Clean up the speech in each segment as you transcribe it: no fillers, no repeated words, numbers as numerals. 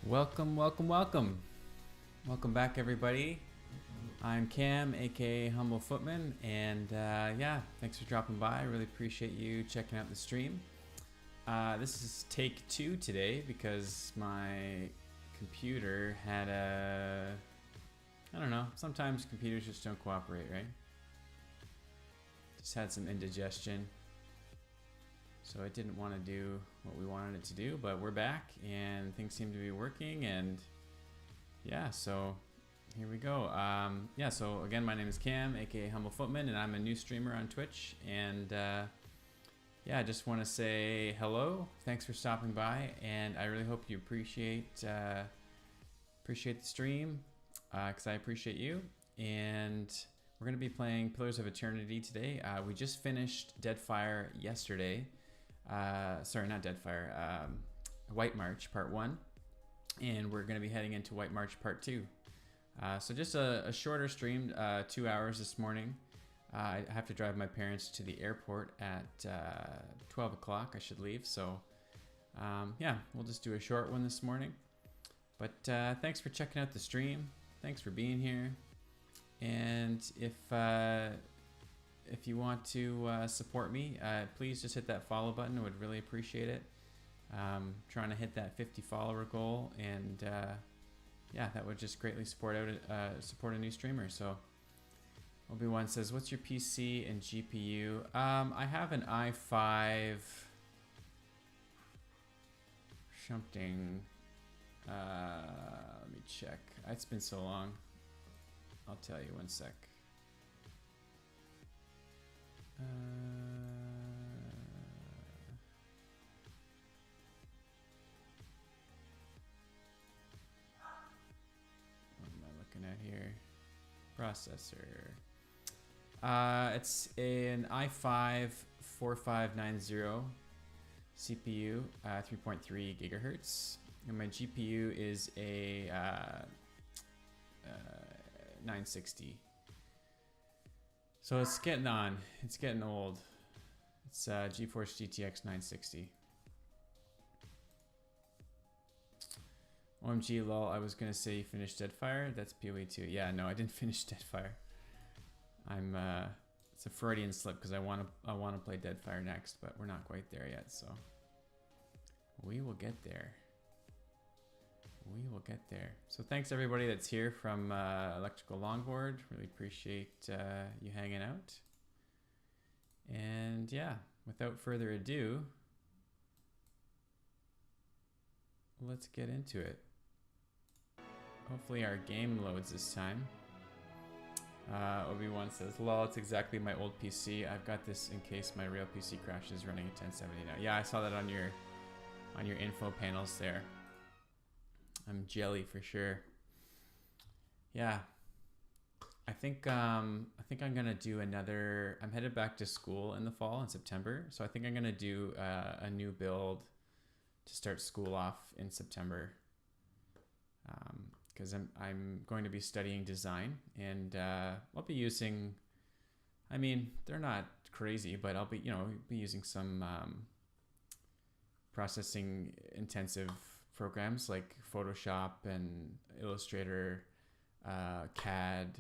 Welcome, welcome, welcome. Welcome back, everybody. I'm Cam, aka Humble Footman, and yeah, thanks for dropping by. I really appreciate you checking out the stream. This is take 2 today because my computer had I don't know, sometimes computers just don't cooperate, right? Just had some indigestion. So it didn't want to do what we wanted it to do, but we're back and things seem to be working, and yeah, so here we go. Yeah, so again, my name is Cam, aka Humble Footman, and I'm a new streamer on Twitch, and yeah, I just want to say hello, thanks for stopping by, and I really hope you appreciate the stream, because I appreciate you. And we're going to be playing Pillars of Eternity today. We just finished Deadfire yesterday. Sorry, not Deadfire, White March Part 1, and we're going to be heading into White March Part 2. So just a shorter stream, 2 hours this morning. I have to drive my parents to the airport at 12 o'clock. I should leave, so yeah, we'll just do a short one this morning. But thanks for checking out the stream. Thanks for being here. And if you want to support me, please just hit that follow button. I would really appreciate it. Trying to hit that 50 follower goal, and yeah, that would just greatly support a new streamer. So Obi-Wan says, what's your PC and GPU? I have an i5 something. Let me check. It's been so long. I'll tell you, one sec. What am I looking at here? Processor. It's an i5 4590 CPU, 3.3 gigahertz, and my GPU is a 960. So it's getting on. It's getting old. It's GeForce GTX 960. OMG lol, I was gonna say you finished Deadfire. That's PoE 2. Yeah, no, I didn't finish Deadfire. I'm it's a Freudian slip because I wanna play Deadfire next, but we're not quite there yet, so we will get there. We will get there. So thanks everybody that's here from Electrical Longboard. Really appreciate you hanging out. And yeah, without further ado, let's get into it. Hopefully our game loads this time. Obi-Wan says, lol, it's exactly my old PC. I've got this in case my real PC crashes running at 1070 now. Yeah, I saw that on your info panels there. I'm jelly for sure. Yeah, I think I'm gonna do another. I'm headed back to school in the fall in September, so I think I'm gonna do a new build to start school off in September. Because I'm going to be studying design, and I'll be using. I mean, they're not crazy, but I'll be using some processing intensive programs like Photoshop and Illustrator, CAD.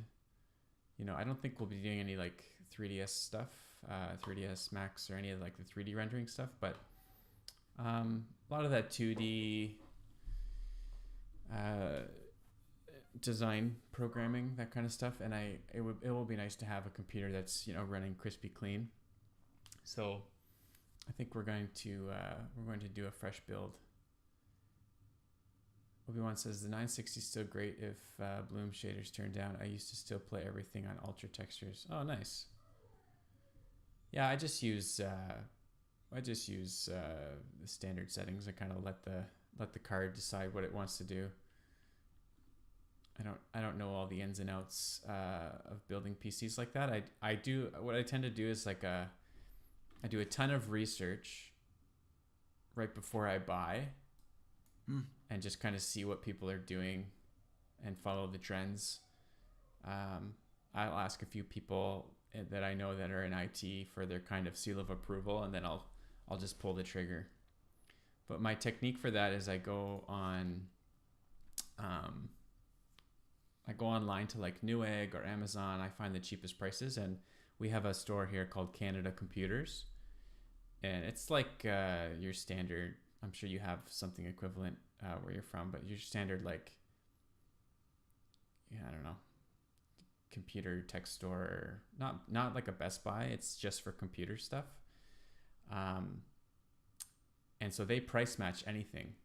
I don't think we'll be doing any like 3ds stuff, 3ds Max or any of like the 3D rendering stuff, but a lot of that 2D design programming, that kind of stuff, and it will be nice to have a computer that's running crispy clean. So I think we're going to do a fresh build. Obi-Wan says the 960 is still great if bloom shaders turn down. I used to still play everything on ultra textures. Oh, nice. Yeah, I just use the standard settings. I kind of let the card decide what it wants to do. I don't know all the ins and outs of building PCs like that. I do what I tend to do is like I do a ton of research right before I buy. And just kind of see what people are doing and follow the trends. I'll ask a few people that I know that are in IT for their kind of seal of approval, and then I'll just pull the trigger. But my technique for that is I go on I go online to like Newegg or Amazon. I find the cheapest prices, and we have a store here called Canada Computers, and it's like your standard. I'm sure you have something equivalent where you're from, but your standard like, yeah, I don't know, computer tech store. Not like a Best Buy. It's just for computer stuff. And so they price match anything,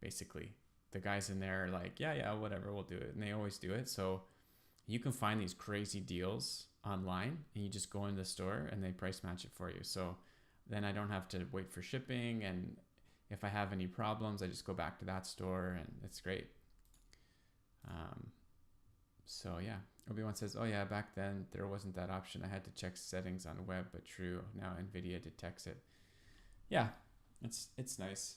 basically. The guys in there are like, yeah, whatever, we'll do it. And they always do it. So you can find these crazy deals online, and you just go in the store and they price match it for you. So then I don't have to wait for shipping. And if I have any problems, I just go back to that store, and it's great. So yeah, Obi-Wan says, oh yeah, back then there wasn't that option. I had to check settings on web, but true. Now NVIDIA detects it. Yeah, it's nice.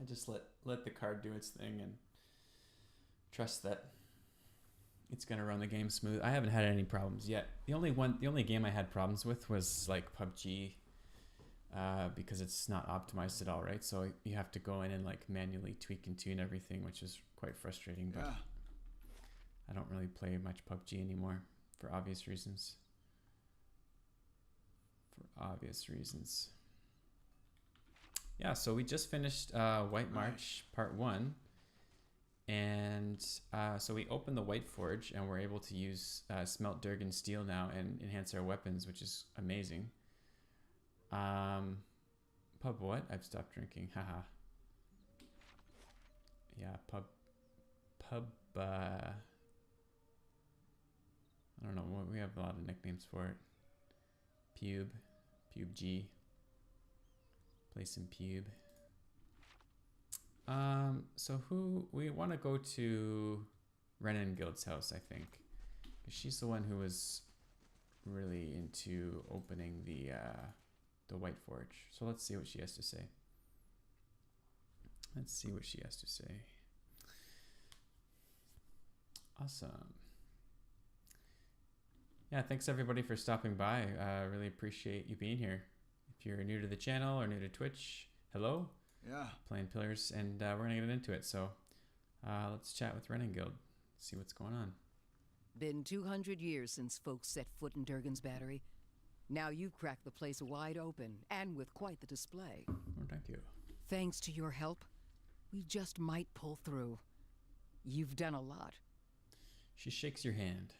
I just let the card do its thing and trust that it's gonna run the game smooth. I haven't had any problems yet. The only game I had problems with was like PUBG, because it's not optimized at all, right? So you have to go in and like manually tweak and tune everything, which is quite frustrating. But I don't really play much PUBG anymore for obvious reasons. Yeah, so we just finished White March Part 1. And so we opened the White Forge, and we're able to use Smelt Durgan Steel now and enhance our weapons, which is amazing. Pub what? I've stopped drinking. Haha. Yeah, pub. I don't know. We have a lot of nicknames for it. Pube G. Play some Pube. So we want to go to Renan Guild's house, I think, because she's the one who was really into opening the White Forge. So let's see what she has to say. Awesome. Yeah, thanks everybody for stopping by. Really appreciate you being here. If you're new to the channel or new to Twitch, hello. Yeah. Playing Pillars, and we're gonna get into it. So let's chat with Renan Guild, see what's going on. Been 200 years since folks set foot in Durgan's battery. Now you've cracked the place wide open, and with quite the display. Oh, thank you. Thanks to your help, we just might pull through. You've done a lot. She shakes your hand.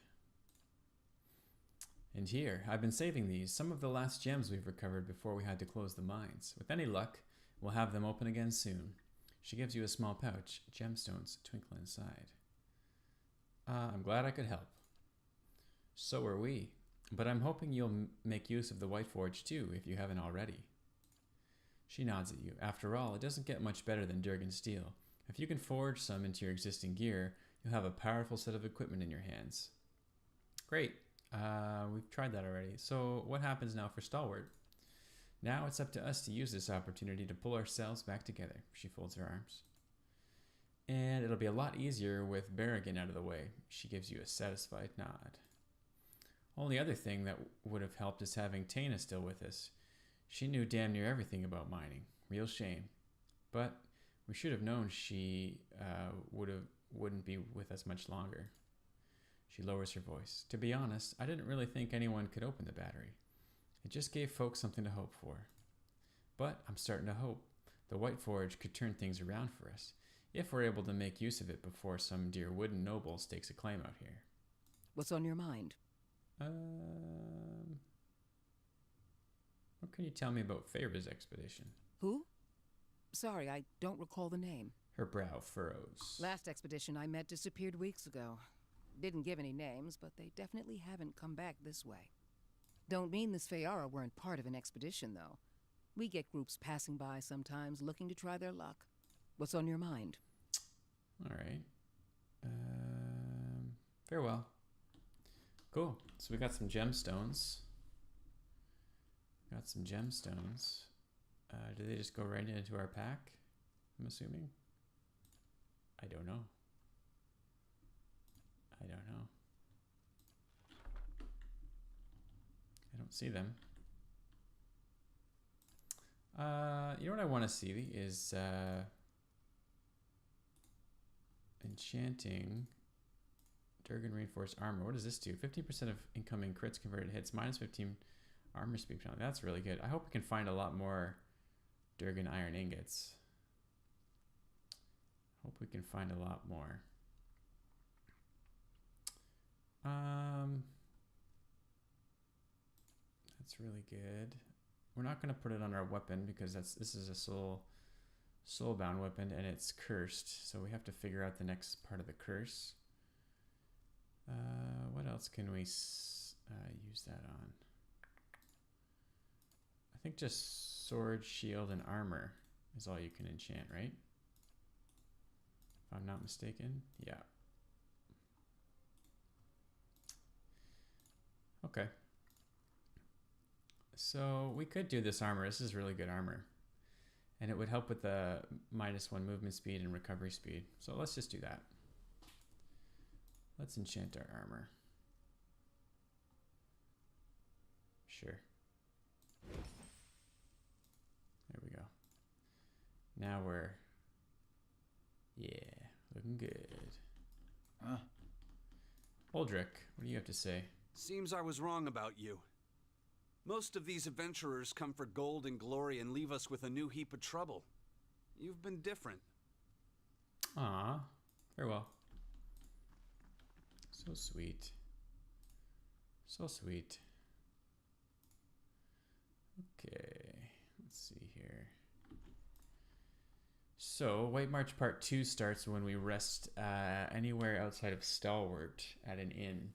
And here, I've been saving these, some of the last gems we've recovered before we had to close the mines. With any luck, we'll have them open again soon. She gives you a small pouch, gemstones twinkle inside. I'm glad I could help. So are we. But I'm hoping you'll make use of the White Forge too, if you haven't already. She nods at you. After all, it doesn't get much better than Durgan steel. If you can forge some into your existing gear, you'll have a powerful set of equipment in your hands. Great. We've tried that already. So what happens now for Stalwart? Now it's up to us to use this opportunity to pull ourselves back together. She folds her arms. And it'll be a lot easier with Berrigan out of the way. She gives you a satisfied nod. Only other thing that would have helped is having Tana still with us. She knew damn near everything about mining. Real shame. But we should have known she wouldn't be with us much longer. She lowers her voice. To be honest, I didn't really think anyone could open the battery. It just gave folks something to hope for. But I'm starting to hope the White Forge could turn things around for us, if we're able to make use of it before some dear wooden noble stakes a claim out here. What's on your mind? What can you tell me about Faber's expedition? Who? Sorry, I don't recall the name. Her brow furrows. Last expedition I met disappeared weeks ago. Didn't give any names, but they definitely haven't come back this way. Don't mean the Sfeara weren't part of an expedition, though. We get groups passing by sometimes looking to try their luck. What's on your mind? All right. Farewell. Cool. So we got some gemstones. Do they just go right into our pack? I'm assuming. I don't know. I don't see them. You know what I want to see is enchanting Durgan reinforced armor. What does this do? 50% of incoming crits converted hits, minus 15 armor speed penalty. That's really good. I hope we can find a lot more Durgan iron ingots. Hope we can find a lot more. That's really good. We're not going to put it on our weapon because this is a soulbound weapon and it's cursed. So we have to figure out the next part of the curse. What else can we use that on? I think just sword, shield, and armor is all you can enchant, right? If I'm not mistaken. Yeah. Okay. So we could do this armor. This is really good armor. And it would help with the -1 movement speed and recovery speed. So let's just do that. Let's enchant our armor. Sure. There we go. Now we're... Yeah, looking good. Huh? Aldrich, what do you have to say? Seems I was wrong about you. Most of these adventurers come for gold and glory and leave us with a new heap of trouble. You've been different. Ah, very well. So sweet. So sweet. Okay, let's see here. So, White March Part 2 starts when we rest anywhere outside of Stalwart at an inn.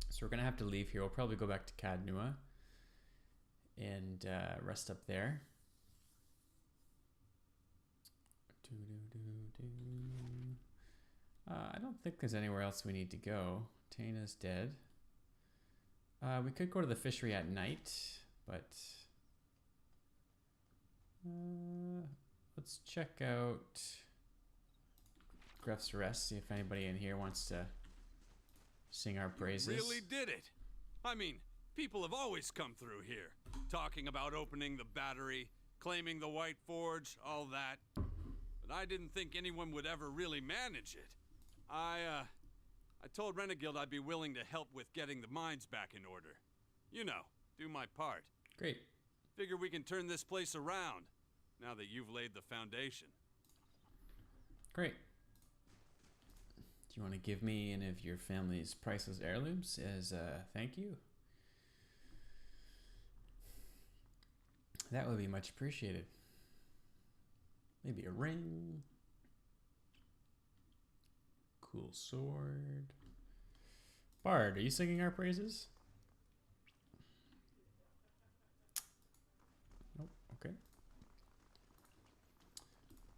So we're going to have to leave here. We'll probably go back to Cadnua and rest up there. I don't think there's anywhere else we need to go. Taina's dead. We could go to the fishery at night, but let's check out Gruff's Rest, see if anybody in here wants to sing our praises. You really did it. I mean, people have always come through here, talking about opening the battery, claiming the White Forge, all that. But I didn't think anyone would ever really manage it. I told Renegild I'd be willing to help with getting the mines back in order. You know, do my part. Great. Figure we can turn this place around, now that you've laid the foundation. Great. Do you want to give me any of your family's priceless heirlooms as a thank you? That would be much appreciated. Maybe a ring. Cool sword. Bard, are you singing our praises? Nope. Okay.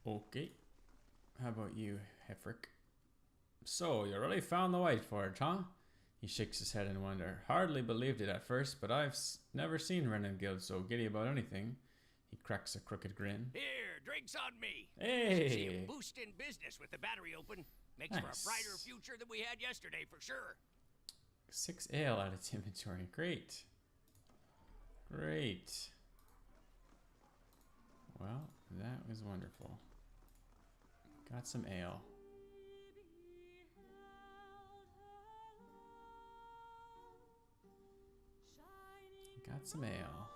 Okay. How about you, Hefrick? So, you really found the White Forge, huh? He shakes his head in wonder. Hardly believed it at first, but I've never seen Renegild so giddy about anything. He cracks a crooked grin. Here, drinks on me. Hey! See a boost in business with the battery open. Makes for Nice. a brighter future than we had yesterday, for sure. 6 ale out of its inventory. Great. Great. Well, that was wonderful. Got some ale. Got some ale.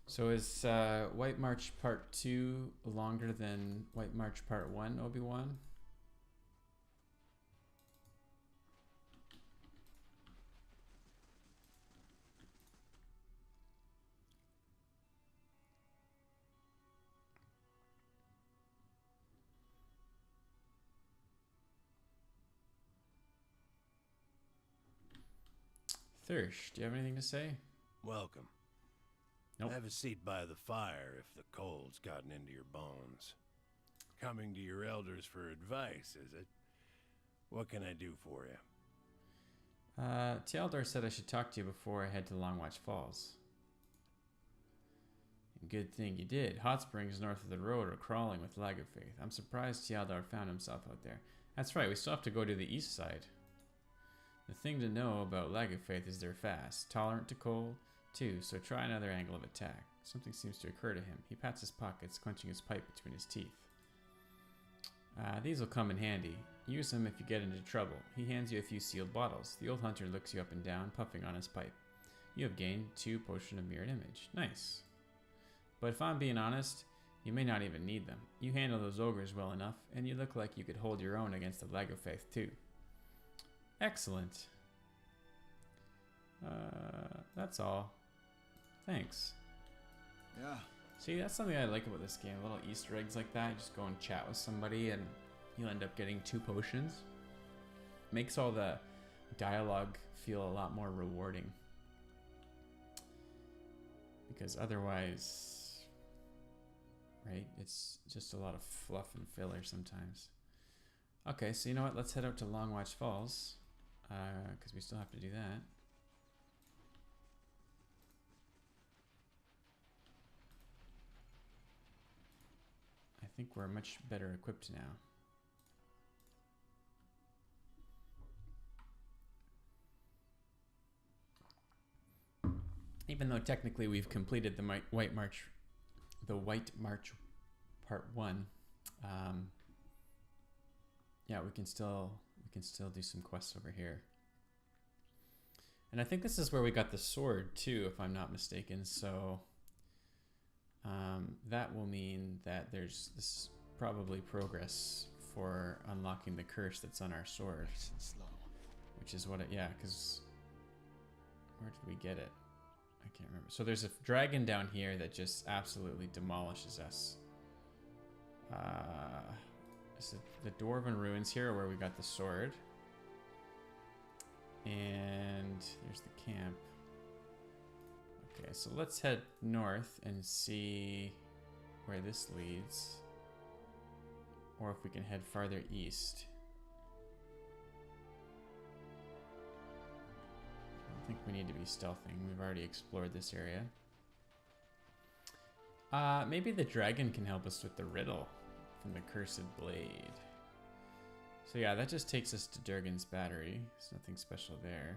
So is White March Part 2 longer than White March Part 1, Obi-Wan? Thirsch, do you have anything to say? Welcome. Nope. Have a seat by the fire if the cold's gotten into your bones. Coming to your elders for advice, is it? What can I do for you? Tealdor said I should talk to you before I head to Longwatch Falls. Good thing you did. Hot springs north of the road are crawling with Lagerfaith. I'm surprised Tealdor found himself out there. That's right, we still have to go to the east side. The thing to know about Lagerfaith is they're fast, tolerant to cold, 2, so try another angle of attack. Something seems to occur to him. He pats his pockets, clenching his pipe between his teeth. These will come in handy. Use them if you get into trouble. He hands you a few sealed bottles. The old hunter looks you up and down, puffing on his pipe. You have gained 2 potion of mirrored image. Nice. But if I'm being honest, you may not even need them. You handle those ogres well enough, and you look like you could hold your own against the Lagofaith too. Excellent. That's all. Thanks. Yeah. See, that's something I like about this game. Little Easter eggs like that. You just go and chat with somebody and you'll end up getting 2 potions. Makes all the dialogue feel a lot more rewarding. Because otherwise, right, it's just a lot of fluff and filler sometimes. Okay, so you know what? Let's head out to Longwatch Falls. Because we still have to do that. I think we're much better equipped now. Even though technically we've completed the White March Part 1, yeah, we can still do some quests over here. And I think this is where we got the sword too, if I'm not mistaken. So that will mean that there's this probably progress for unlocking the curse that's on our sword, which is what it, yeah, because where did we get it? I can't remember. So there's a dragon down here that just absolutely demolishes us. Is it the Dwarven Ruins here where we got the sword? And there's the camp. Okay, so let's head north and see where this leads. Or if we can head farther east. I think we need to be stealthing. We've already explored this area. Maybe the dragon can help us with the riddle from the Cursed Blade. So yeah, that just takes us to Durgan's Battery. There's nothing special there.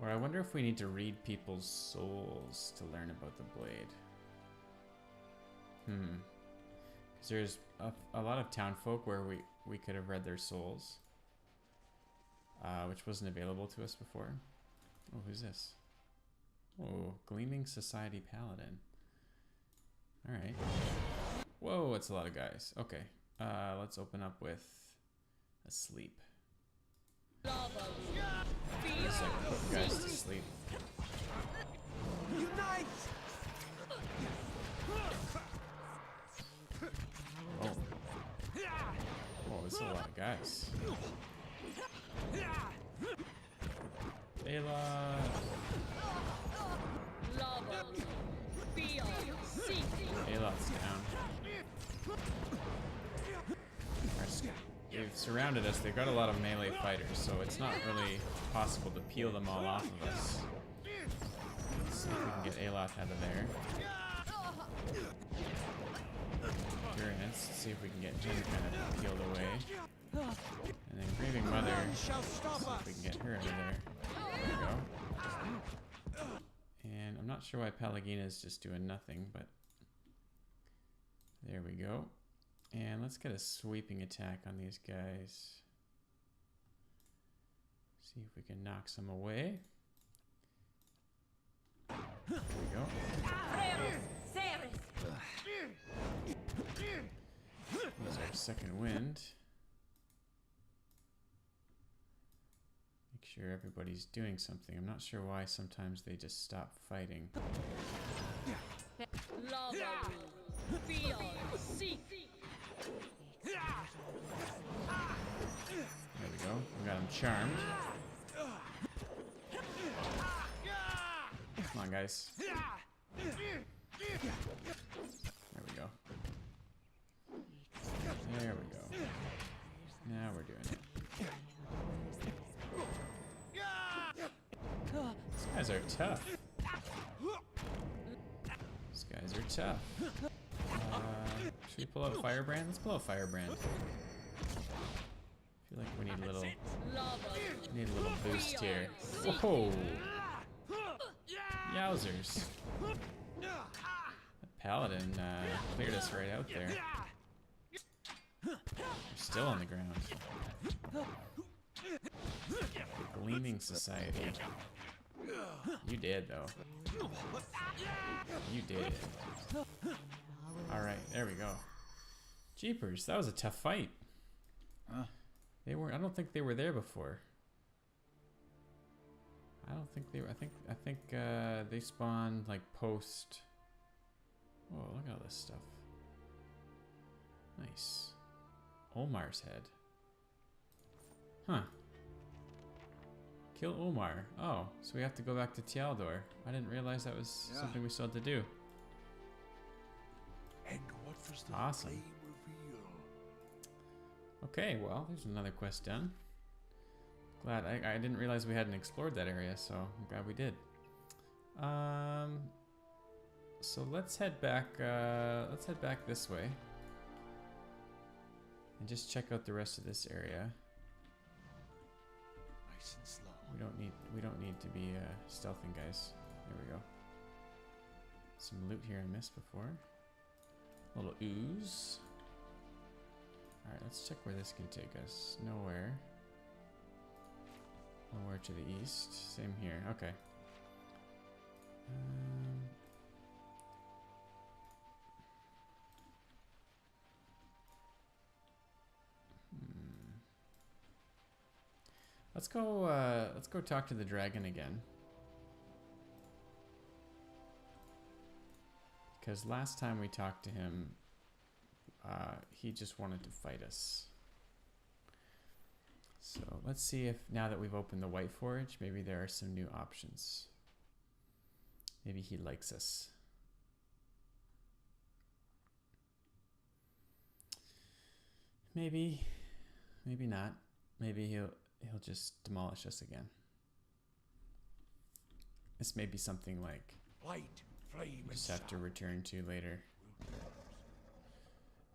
Or I wonder if we need to read people's souls to learn about the blade. Because there's a lot of townfolk where we could have read their souls. Which wasn't available to us before. Oh, who's this? Oh, Gleaming Society Paladin. Alright. Whoa, that's a lot of guys. Okay. Let's open up with Asleep. Guys to sleep. Unite! Oh. Oh, there's a lot of guys. Ayla. Ayla's down. They've surrounded us. They've got a lot of melee fighters, so it's not really possible to peel them all off of us. Let's see if we can get Aloth out of there. Let's see if we can get Jen kind of peeled away. And then Grieving Mother, let's see if we can get her out of there. There we go. And I'm not sure why Pallegina's just doing nothing, but there we go. And let's get a sweeping attack on these guys. See if we can knock some away. There we go. Use our second wind. Make sure everybody's doing something. I'm not sure why sometimes they just stop fighting. There we go. We got him charmed. Come on, guys. There we go. There we go. Now we're doing it. These guys are tough. These guys are tough. Should we pull out Firebrand? Let's pull out Firebrand. I feel like we need a little boost here. Whoa! Yowzers. That paladin cleared us right out there. We're still on the ground. Gleaming Society. You did, though. You did. Alright, there we go. Jeepers, that was a tough fight. They were. I don't think they were there before. I don't think they were. I think they spawned like post. Whoa! Look at all this stuff. Nice. Omar's head. Huh. Kill Omar. Oh, so we have to go back to Tialdor. I didn't realize that was something we still had to do. And what was the Awesome. flame reveal? Okay, well, there's another quest done. Glad I didn't realize we hadn't explored that area, so I'm glad we did. So let's head back. Let's head back this way and just check out the rest of this area. Nice and slow. We don't need to be stealthing, guys. There we go. Some loot here I missed before. A little ooze. All right, let's check where this can take us. Nowhere. Nowhere to the east. Same here. Okay. Let's go. Let's go talk to the dragon again. Because last time we talked to him, he just wanted to fight us. So let's see if now that we've opened the White Forge, maybe there are some new options. Maybe he likes us. Maybe not. Maybe he'll just demolish us again. This may be something like Light, flame, we and just have to sound. return to later.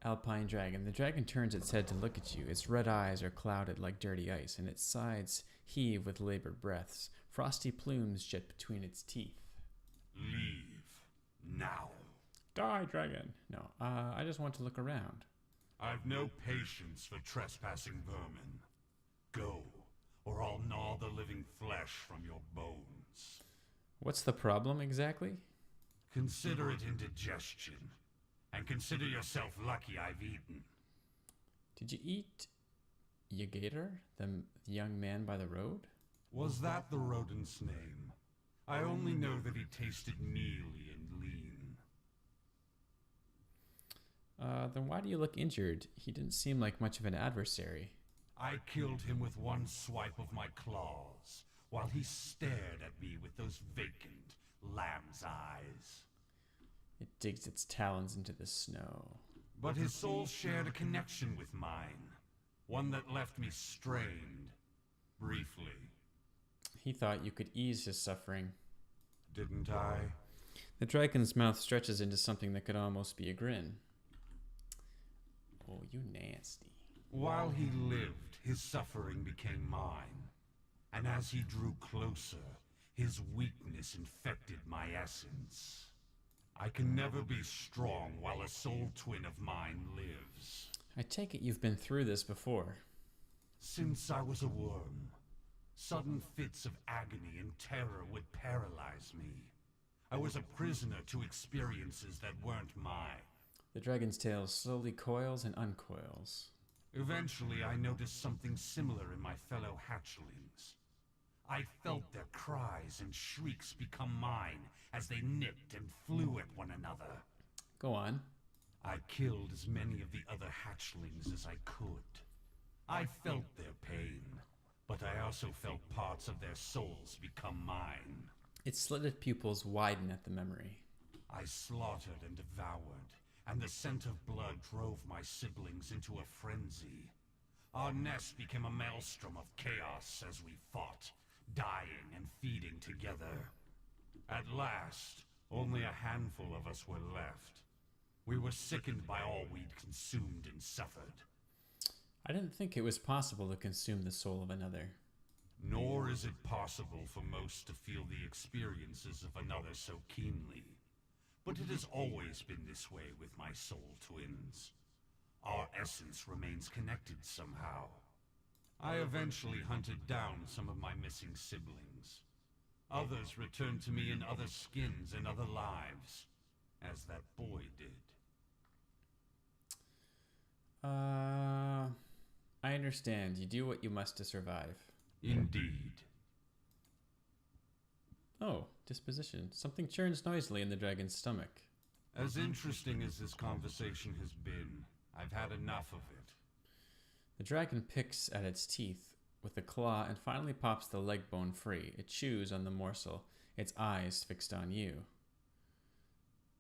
Alpine dragon. The dragon turns its head to look at you. Its red eyes are clouded like dirty ice, and its sides heave with labored breaths. Frosty plumes jet between its teeth. Leave. Now. Die, dragon. No, I just want to look around. I've no patience for trespassing vermin. Go, or I'll gnaw the living flesh from your bones. What's the problem exactly? Consider it indigestion, and consider yourself lucky I've eaten. Did you eat Yagator, the young man by the road? Was that the rodent's name? I only know that he tasted mealy and lean. Then why do you look injured? He didn't seem like much of an adversary. I killed him with one swipe of my claws, while he stared at me with those vacant lamb's eyes. It digs its talons into the snow. But his soul shared a connection with mine, one that left me strained, briefly. He thought you could ease his suffering. Didn't I? The dragon's mouth stretches into something that could almost be a grin. Oh, you nasty. While he lived, his suffering became mine. And as he drew closer, his weakness infected my essence. I can never be strong while a soul twin of mine lives. I take it you've been through this before. Since I was a worm, sudden fits of agony and terror would paralyze me. I was a prisoner to experiences that weren't mine. The dragon's tail slowly coils and uncoils. Eventually, I noticed something similar in my fellow hatchlings. I felt their cries and shrieks become mine as they nipped and flew at one another. Go on. I killed as many of the other hatchlings as I could. I felt their pain, but I also felt parts of their souls become mine. Its slitted pupils widen at the memory. I slaughtered and devoured, and the scent of blood drove my siblings into a frenzy. Our nest became a maelstrom of chaos as we fought, dying and feeding together. At last, only a handful of us were left. We were sickened by all we'd consumed and suffered. I didn't think it was possible to consume the soul of another. Nor is it possible for most to feel the experiences of another so keenly. But it has always been this way with my soul twins. Our essence remains connected somehow. I eventually hunted down some of my missing siblings. Others returned to me in other skins and other lives, as that boy did. I understand. You do what you must to survive. Indeed. Oh, disposition. Something churns noisily in the dragon's stomach. As interesting as this conversation has been, I've had enough of it. The dragon picks at its teeth with a claw and finally pops the leg bone free. It chews on the morsel, its eyes fixed on you.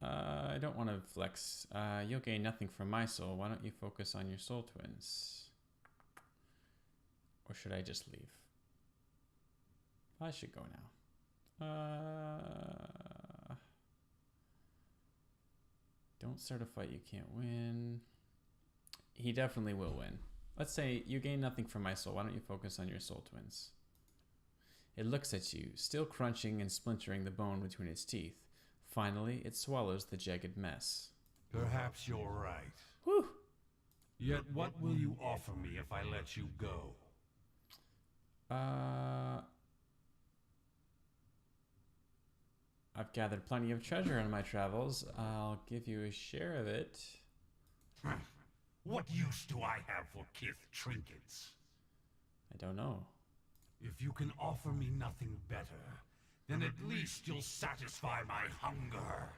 I don't want to flex. You'll gain nothing from my soul. Why don't you focus on your soul twins? Or should I just leave? I should go now. Don't start a fight you can't win. He definitely will win. Let's say you gain nothing from my soul. Why don't you focus on your soul twins? It looks at you, still crunching and splintering the bone between its teeth. Finally, it swallows the jagged mess. Perhaps you're right. Whew! Yet what will you offer me if I let you go? I've gathered plenty of treasure on my travels. I'll give you a share of it. What use do I have for kith trinkets? I don't know. If you can offer me nothing better, then at least you'll satisfy my hunger.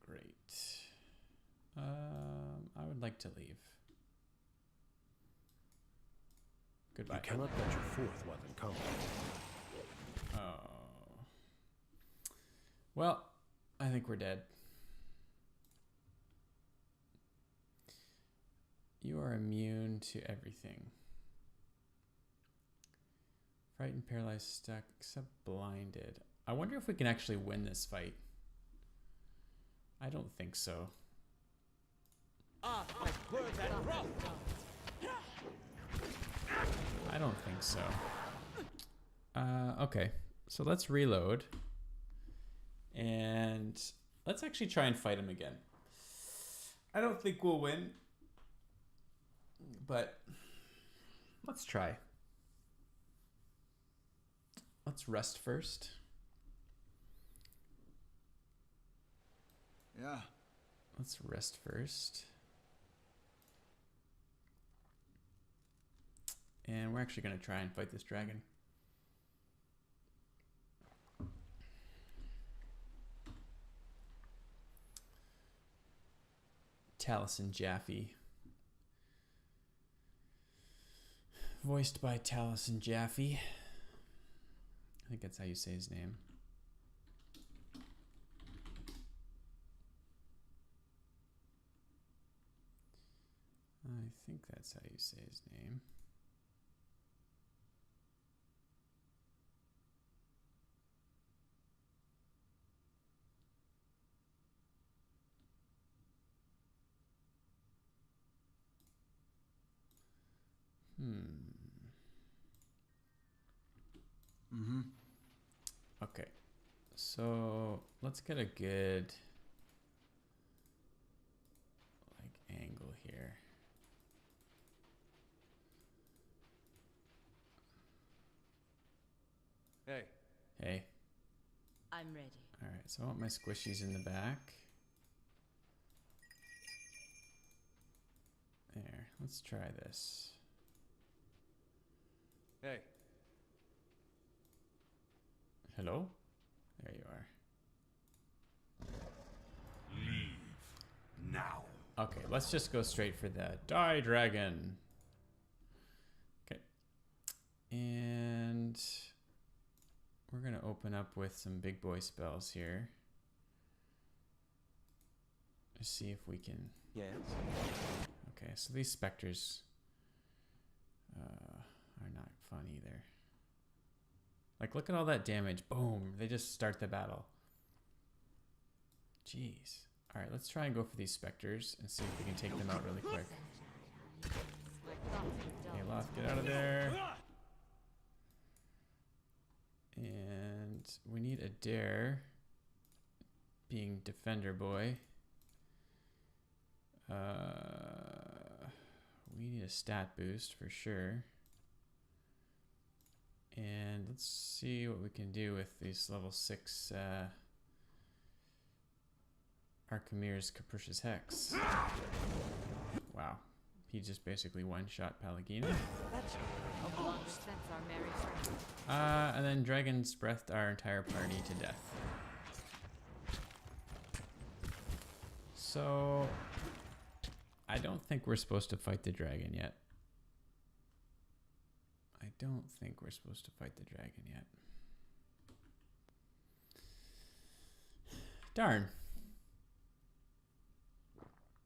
Great. I would like to leave. Goodbye. You cannot let your fourth weapon come. Oh. Well, I think we're dead. You are immune to everything. Frightened, paralyzed, stuck, except blinded. I wonder if we can actually win this fight. I don't think so. I don't think so. Okay, so let's reload. And let's actually try and fight him again. I don't think we'll win. But let's try. Let's rest first. Yeah. Let's rest first. And we're actually going to try and fight this dragon. Taliesin Jaffe. Voiced by Taliesin Jaffe. I think that's how you say his name. I think that's how you say his name. Okay, so let's get a good angle here. Hey. I'm ready. All right, so I want my squishies in the back. There, let's try this. Hey. Hello? There you are. Leave now. Okay, let's just go straight for that. Die, dragon! Okay. And we're going to open up with some big boy spells here. Let's see if we can... Yes. Okay, so these specters are not fun either. Like, look at all that damage. Boom. They just start the battle. Jeez. Alright, let's try and go for these specters and see if we can take them out really quick. Okay, Loth, get out of there. And we need a dare, being defender boy. We need a stat boost for sure. And let's see what we can do with these level 6 Archimere's Capricious Hex. Wow. He just basically one-shot Pallegina. And then Dragon's Breathed our entire party to death. So I don't think we're supposed to fight the dragon yet. I don't think we're supposed to fight the dragon yet. Darn.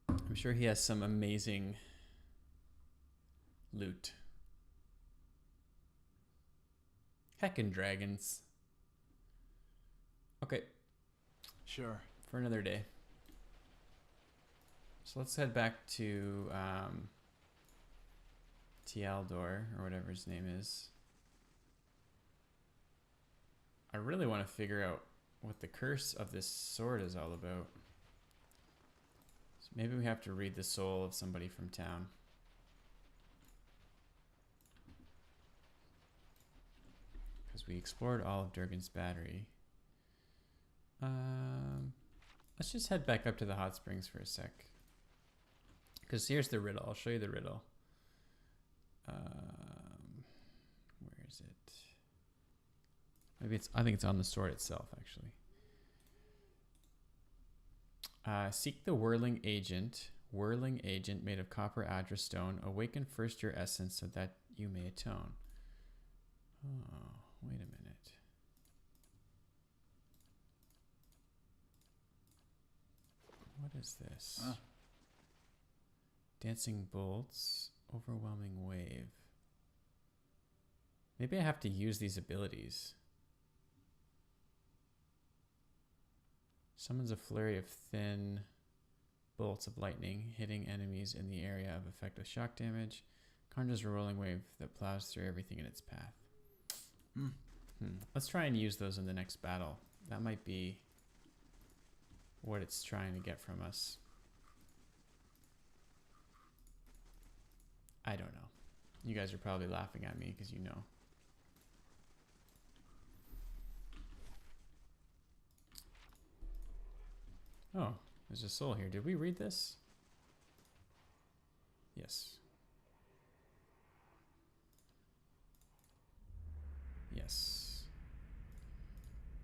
I'm sure he has some amazing loot. Heckin' dragons. Okay. Sure. For another day. So let's head back to Tialdor, or whatever his name is. I really want to figure out what the curse of this sword is all about. So maybe we have to read the soul of somebody from town. Because we explored all of Durgan's Battery. Let's just head back up to the hot springs for a sec. Because here's the riddle. I'll show you the riddle. Where is it? Maybe it's, I think it's on the sword itself, actually. Seek the whirling agent made of copper adra stone. Awaken first your essence so that you may atone. Oh, wait a minute. What is this? Dancing bolts, overwhelming wave. Maybe I have to use these abilities. Summons a flurry of thin bolts of lightning, hitting enemies in the area of effect with shock damage. Conjures a rolling wave that plows through everything in its path. Let's try and use those in the next battle. That might be what it's trying to get from us. I don't know. You guys are probably laughing at me because you know. Oh, there's a soul here. Did we read this? Yes. Yes.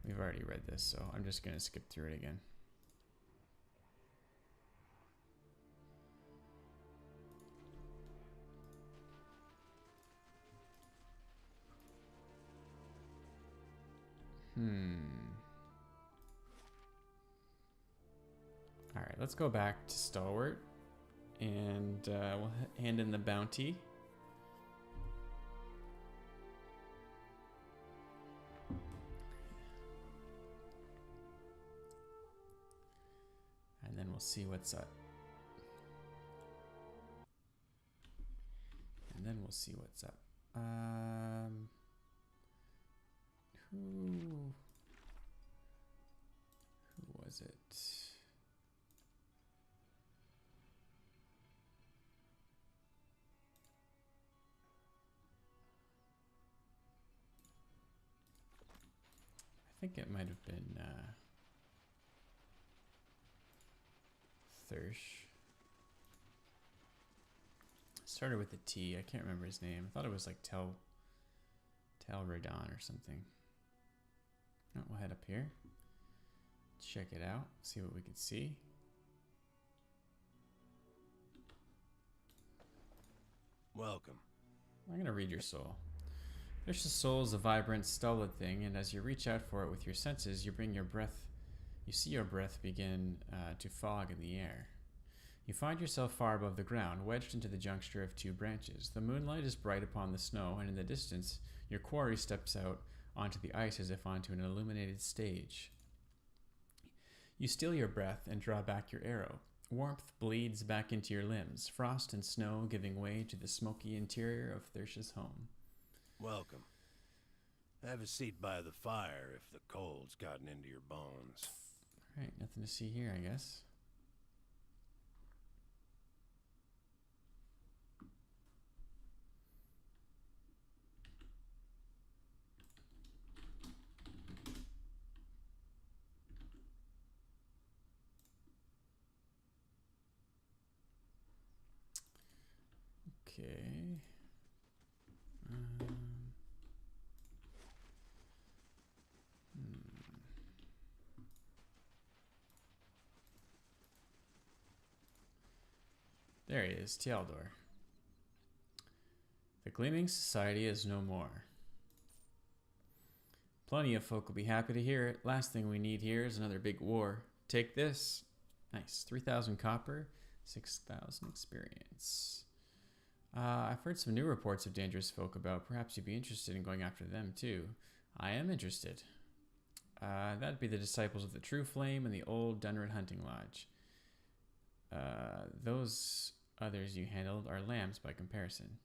We've already read this, so I'm just going to skip through it again. Alright, let's go back to Stalwart. And we'll hand in the bounty. And then we'll see what's up. Who was it? I think it might have been Thursh. Started with a T. I can't remember his name. I thought it was like Tel Redan or something. Oh, we'll head up here. Check it out. See what we can see. Welcome. I'm going to read your soul. Thursh's soul is a vibrant, stolid thing, and as you reach out for it with your senses, you see your breath begin to fog in the air. You find yourself far above the ground, wedged into the juncture of two branches. The moonlight is bright upon the snow, and in the distance, your quarry steps out onto the ice as if onto an illuminated stage. You steal your breath and draw back your arrow. Warmth bleeds back into your limbs, frost and snow giving way to the smoky interior of Thyrsia's home. Welcome. Have a seat by the fire if the cold's gotten into your bones. Alright, nothing to see here, I guess. Okay. There he is, Tealdor. The Gleaming Society is no more. Plenty of folk will be happy to hear it. Last thing we need here is another big war. Take this. Nice. 3,000 copper, 6,000 experience. I've heard some new reports of dangerous folk about. Perhaps you'd be interested in going after them too. I am interested. That'd be the Disciples of the True Flame and the Old Dunred Hunting Lodge. Those others you handled are lambs by comparison.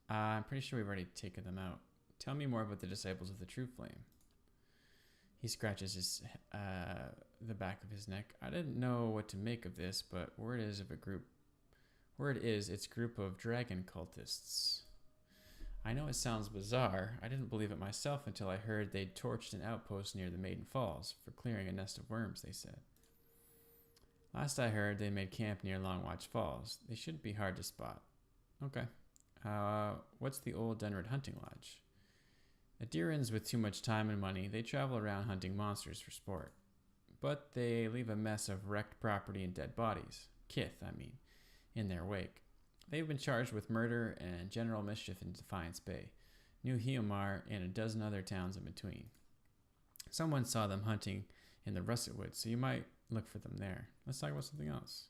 I'm pretty sure we've already taken them out. Tell me more about the Disciples of the True Flame. He scratches the back of his neck. I didn't know what to make of this, but word is it's a group of dragon cultists. I know it sounds bizarre. I didn't believe it myself until I heard they'd torched an outpost near the Maiden Falls for clearing a nest of worms, they said. Last I heard, they made camp near Longwatch Falls. They shouldn't be hard to spot. Okay. What's the Old Dunred Hunting Lodge? Adherents with too much time and money, they travel around hunting monsters for sport. But they leave a mess of wrecked property and dead bodies. Kith, I mean, in their wake. They've been charged with murder and general mischief in Defiance Bay, New Hiomar, and a dozen other towns in between. Someone saw them hunting in the Russet Woods, so you might look for them there. Let's talk about something else.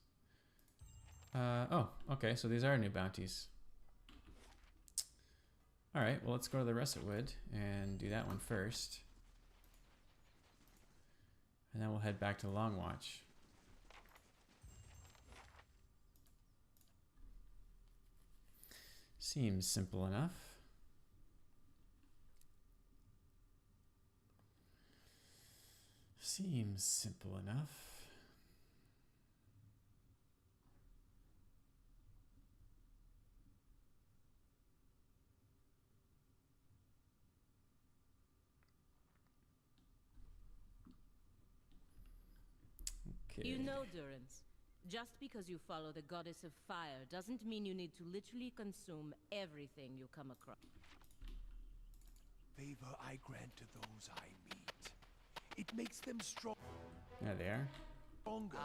Oh, okay, so these are new bounties. Alright, well, let's go to the Russet Wood and do that one first. And then we'll head back to Longwatch. Seems simple enough. Seems simple enough. Okay. You know, Durance, just because you follow the goddess of fire doesn't mean you need to literally consume everything you come across. Favor I grant to those I meet. It makes them strong. There they are. Stronger.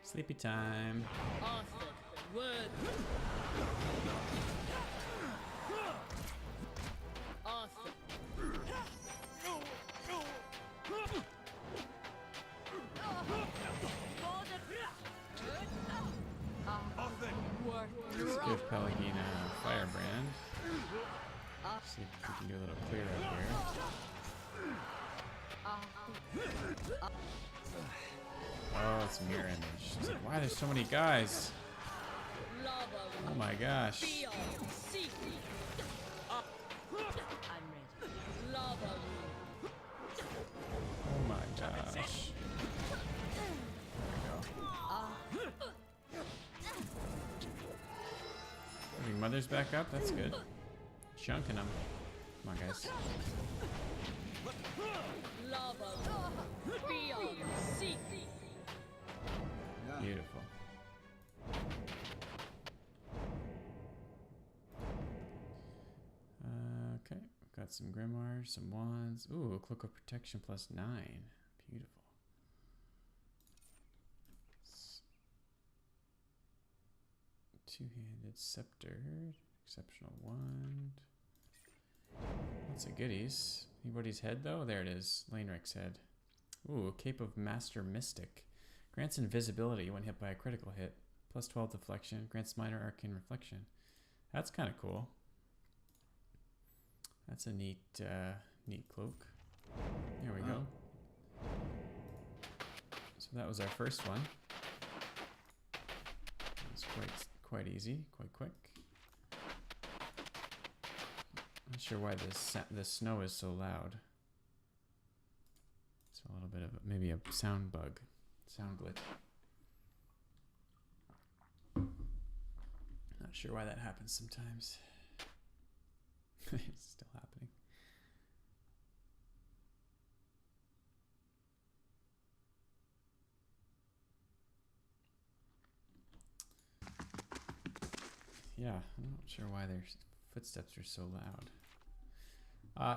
Sleepy time. Arthur, word. Arthur. Let's give Pelagina a firebrand. See if we can do a little clear up here. Oh, it's a mirror image. It's like, why there's so many guys? Oh my gosh. I'm ready. Oh my gosh. There we go. Moving Mother's back up, that's good. Chunking them. Come on, guys. Beautiful. Okay, got some grimoires, some wands. Ooh, cloak of protection +9. Beautiful. Two-handed scepter, exceptional wand. Lots of goodies. Anybody's head though? There it is. Laenric's head. Ooh, Cape of Master Mystic. Grants invisibility when hit by a critical hit. +12 deflection. Grants minor arcane reflection. That's kind of cool. That's a neat cloak. There we go. So that was our first one. It's quite easy, quite quick. Not sure why the snow is so loud. It's a little bit of maybe a sound bug, sound glitch. Not sure why that happens sometimes. It's still happening. Yeah, I'm not sure why their footsteps are so loud.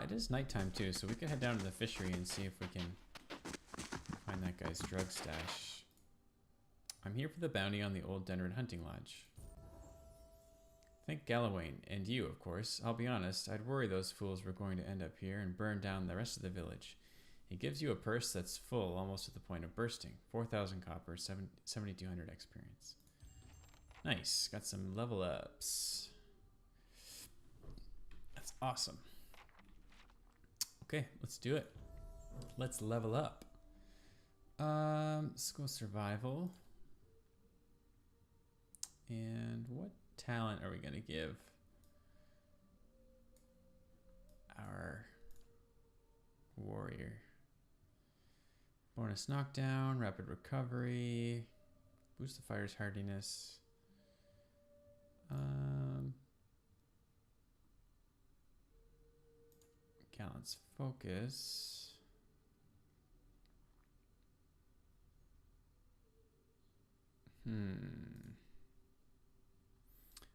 It is nighttime too, so we could head down to the fishery and see if we can find that guy's drug stash. I'm here for the bounty on the old Denrid hunting lodge. Think Gallowayne, and you, of course. I'll be honest, I'd worry those fools were going to end up here and burn down the rest of the village. He gives you a purse that's full, almost to the point of bursting. 4,000 copper, 7,200 experience. Nice, got some level ups. That's awesome. Okay, let's do it. Let's level up. Let's go survival. And what talent are we gonna give our warrior? Bonus knockdown, rapid recovery, boost the fighter's hardiness. Gallant's focus.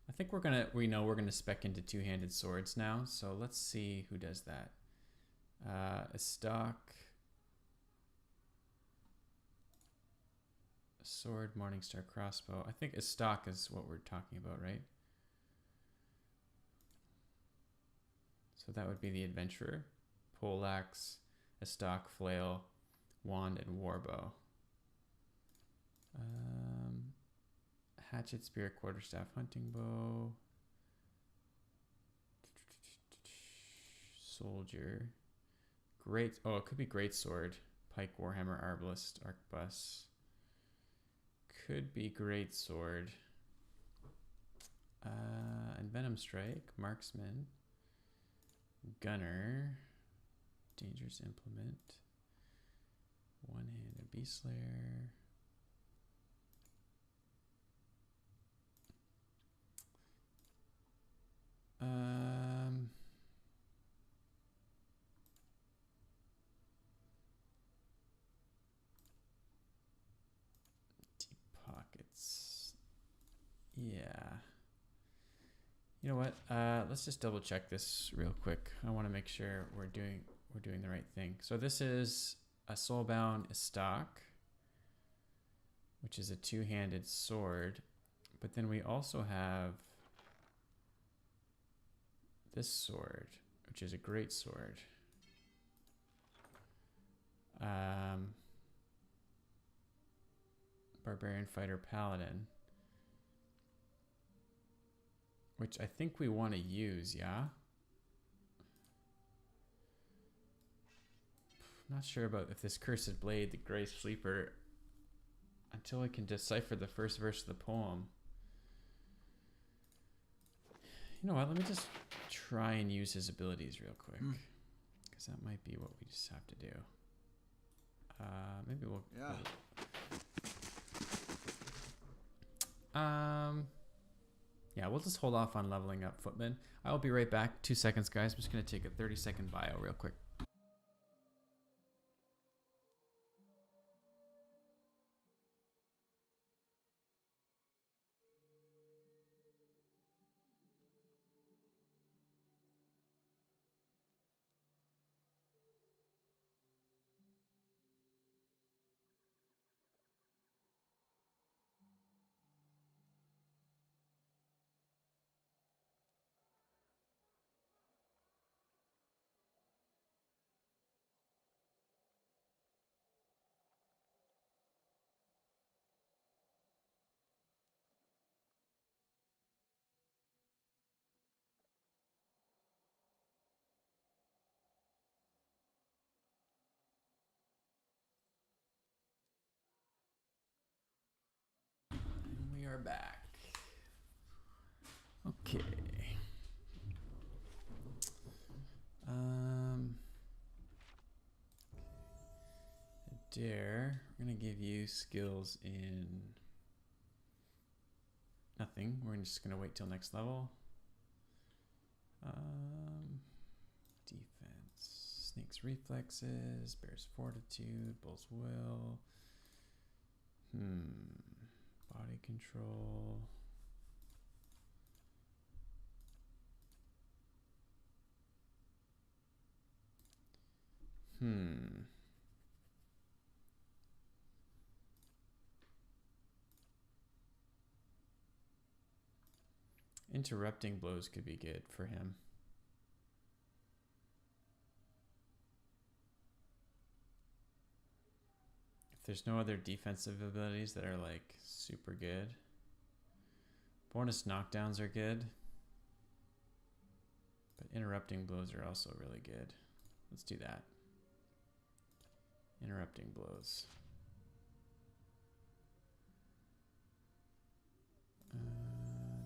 I think we know we're gonna spec into two-handed swords now, so let's see who does that. A stock, a sword, Morningstar crossbow. I think a stock is what we're talking about, right? So that would be the adventurer, poleaxe, a stock, flail, wand, and warbow. Hatchet, spear, quarterstaff, hunting bow, soldier, great. Oh, it could be great sword, pike, warhammer, arbalist, arquebus. Could be great sword. And venom strike, marksman, gunner, dangerous implement, one-handed beast slayer. Deep pockets. Yeah. You know what? Let's just double check this real quick. I want to make sure we're doing the right thing. So this is a soulbound stock, which is a two-handed sword, but then we also have this sword, which is a great sword. Barbarian fighter paladin, which I think we want to use, yeah? Not sure about if this cursed blade, the Grey Sleeper, until I can decipher the first verse of the poem. You know what, let me just try and use his abilities real quick, because that might be what we just have to do. Maybe we'll... Yeah. Yeah, we'll just hold off on leveling up Footman. I will be right back. 2 seconds, guys. I'm just going to take a 30-second bio real quick. are back. Okay. Dare. We're gonna give you skills in nothing. We're just gonna wait till next level. Defense. Snake's reflexes. Bear's fortitude. Bull's will. Body control. Interrupting blows could be good for him. If there's no other defensive abilities that are like super good. Bonus knockdowns are good. But interrupting blows are also really good. Let's do that. Interrupting blows.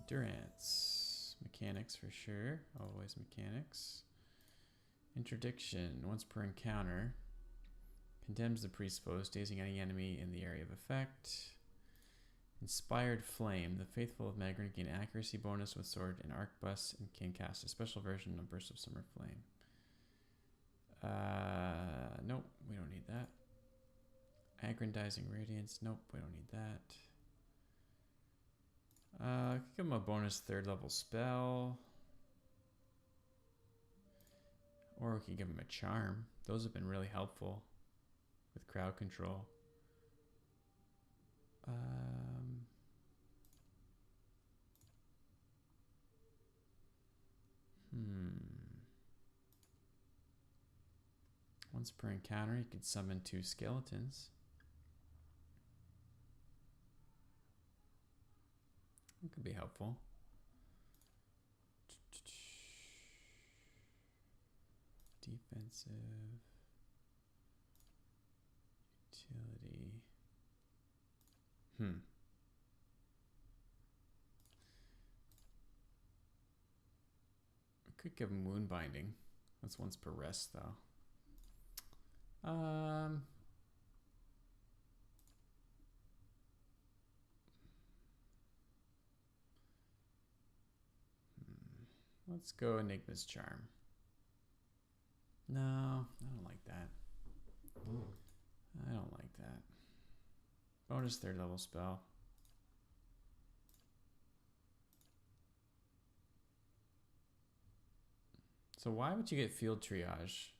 Durance. Mechanics for sure. Always mechanics. Interdiction. Once per encounter. Condemns the predisposed, dazing any enemy in the area of effect. Inspired Flame. The faithful of Magrin gain accuracy bonus with sword and arquebus and can cast a special version of Burst of Summer Flame. Nope, we don't need that. Aggrandizing Radiance. Nope, we don't need that. Give him a bonus 3rd level spell. Or we could give him a charm. Those have been really helpful with crowd control. Once per encounter, you could summon 2 skeletons. It could be helpful. Defensive. Utility. We could give him wound binding. That's once per rest though. Let's go Enigma's Charm. No, I don't like that. I don't like that. Bonus 3rd level spell. So why would you get field triage?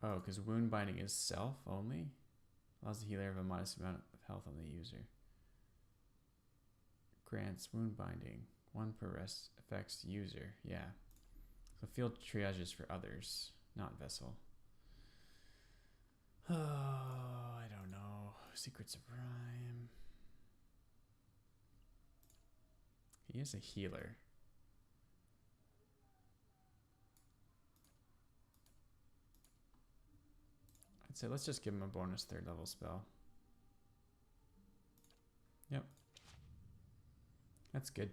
Oh, because wound binding is self only? Allows the healer of a modest amount of health on the user. Grants wound binding. 1 per rest affects user. Yeah. So field triage is for others, not vessel. Oh, I don't know. Secrets of Rhyme. He is a healer. I'd say let's just give him a bonus 3rd level spell. Yep. That's good.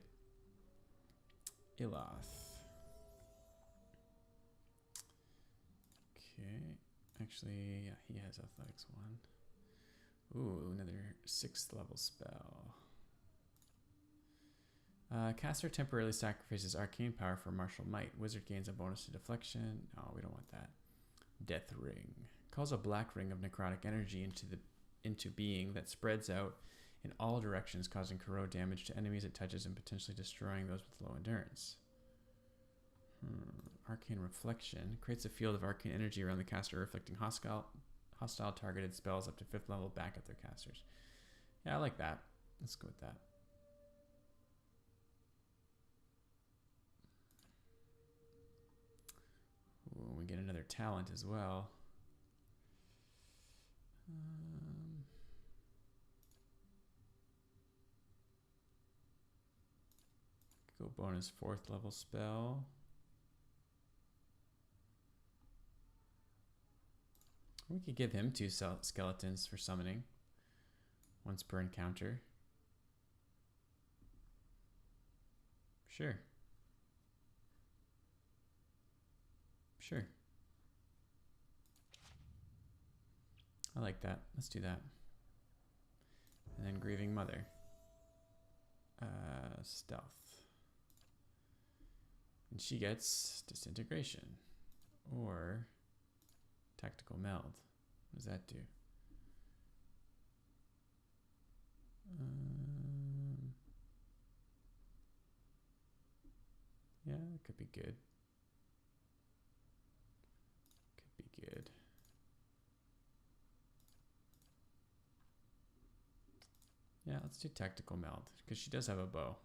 Iloth. Okay. Actually, yeah, he has Athletics 1. Ooh, another 6th level spell. Caster temporarily sacrifices arcane power for martial might. Wizard gains a bonus to deflection. Oh, we don't want that. Death Ring. Calls a black ring of necrotic energy into being that spreads out in all directions, causing corrode damage to enemies it touches and potentially destroying those with low endurance. Arcane Reflection. Creates a field of arcane energy around the caster, reflecting hostile targeted spells up to 5th level back at their casters. Yeah, I like that. Let's go with that. Ooh, we get another talent as well. Go bonus 4th level spell. We could give him 2 skeletons for summoning. Once per encounter. Sure. Sure. I like that. Let's do that. And then Grieving Mother. Stealth. And she gets Disintegration. Or Tactical Meld. What does that do? Yeah, it could be good. Could be good. Yeah, let's do Tactical Meld, because she does have a bow.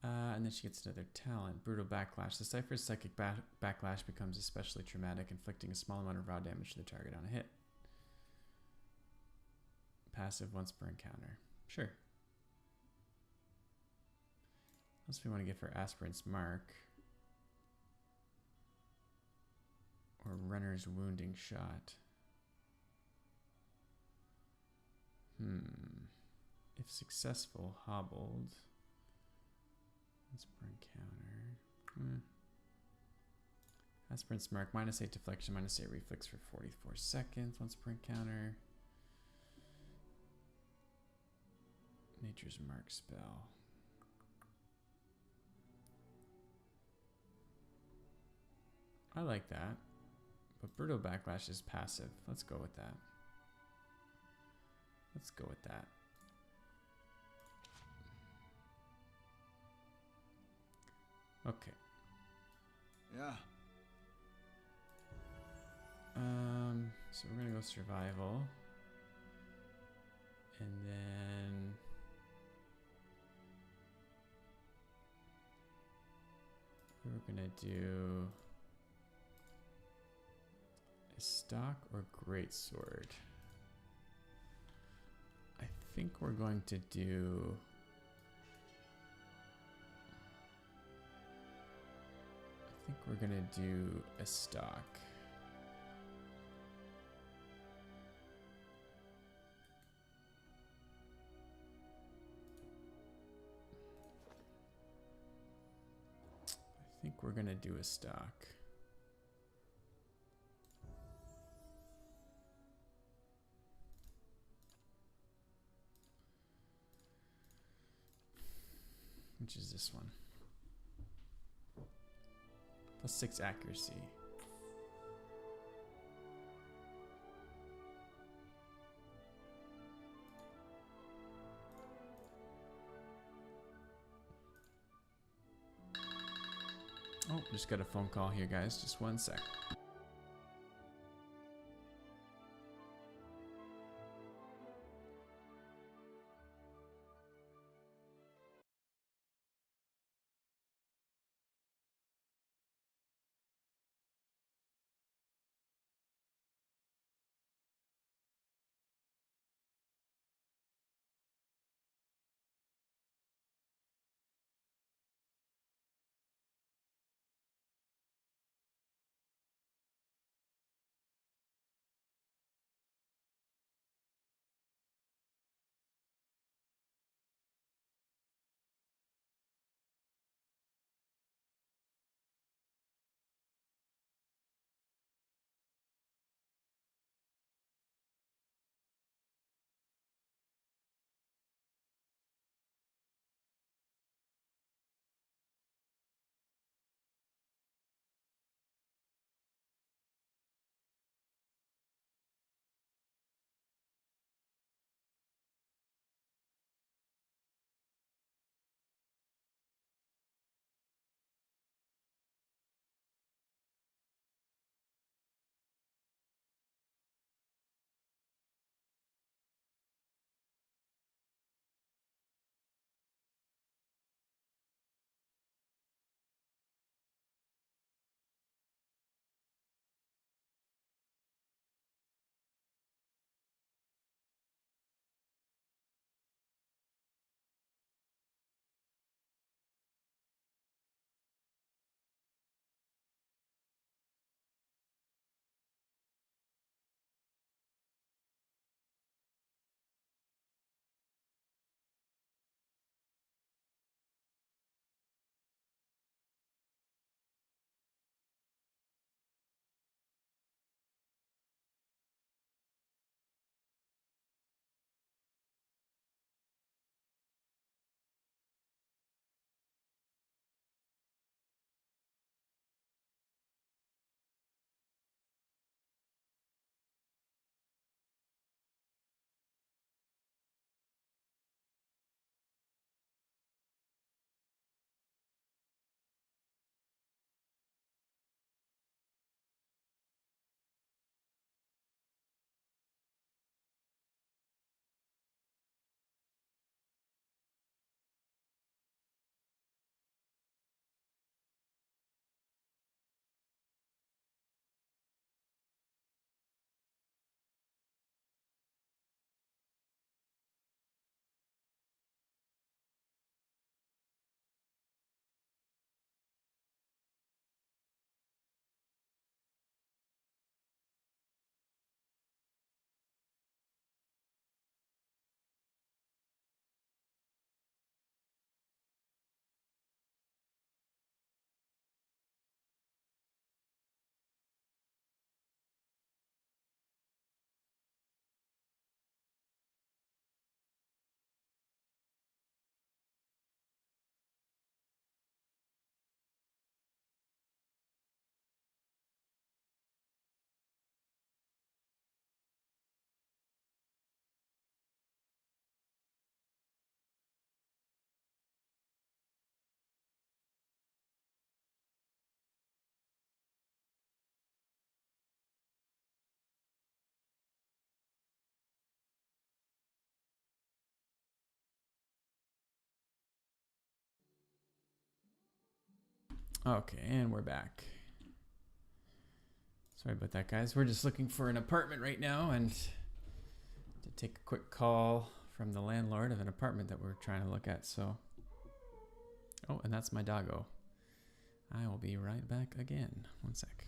And then she gets another talent, Brutal Backlash. The Cypher's psychic backlash becomes especially traumatic, inflicting a small amount of raw damage to the target on a hit. Passive once per encounter. Sure. What else we want to give her? Aspirant's Mark. Or Runner's Wounding Shot. If successful, hobbled. Once per encounter. Aspirant's Mark, -8 deflection, -8 reflex for 44 seconds, once per encounter. Nature's Mark spell. I like that. But Brutal Backlash is passive. Let's go with that. Let's go with that. Okay. Yeah. So we're gonna go survival. And then we're gonna do a stock or greatsword. I think we're going to do a stock. Which is this one. +6 accuracy. Oh, just got a phone call here, guys. Just one sec. Okay, and we're back. Sorry about that, guys. We're just looking for an apartment right now and to take a quick call from the landlord of an apartment that we're trying to look at. So, oh, and that's my doggo. I will be right back again. One sec.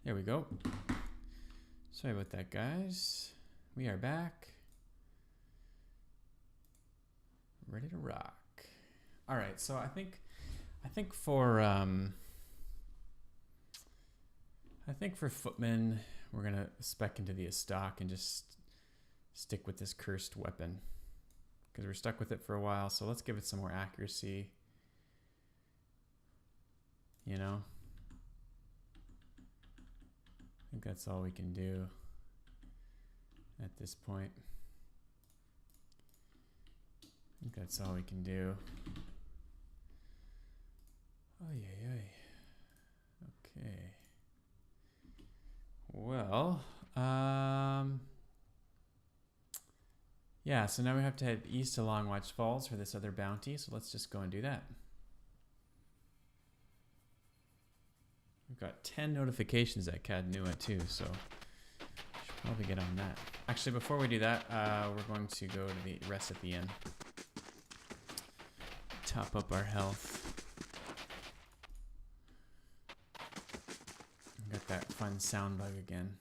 There we go. Sorry about that, guys. We are back. Ready to rock. All right, so I think for footmen, we're gonna spec into the stock and just stick with this cursed weapon because we're stuck with it for a while. So let's give it some more accuracy. You know, I think that's all we can do at this point. I think that's all we can do. Oh yeah. Okay. Well, yeah, so now we have to head east to Longwatch Falls for this other bounty, so let's just go and do that. We've got 10 notifications at Cadnua too, so should probably get on that. Actually, before we do that, we're going to go to the rest at the inn. Top up our health. Got that fun sound bug again.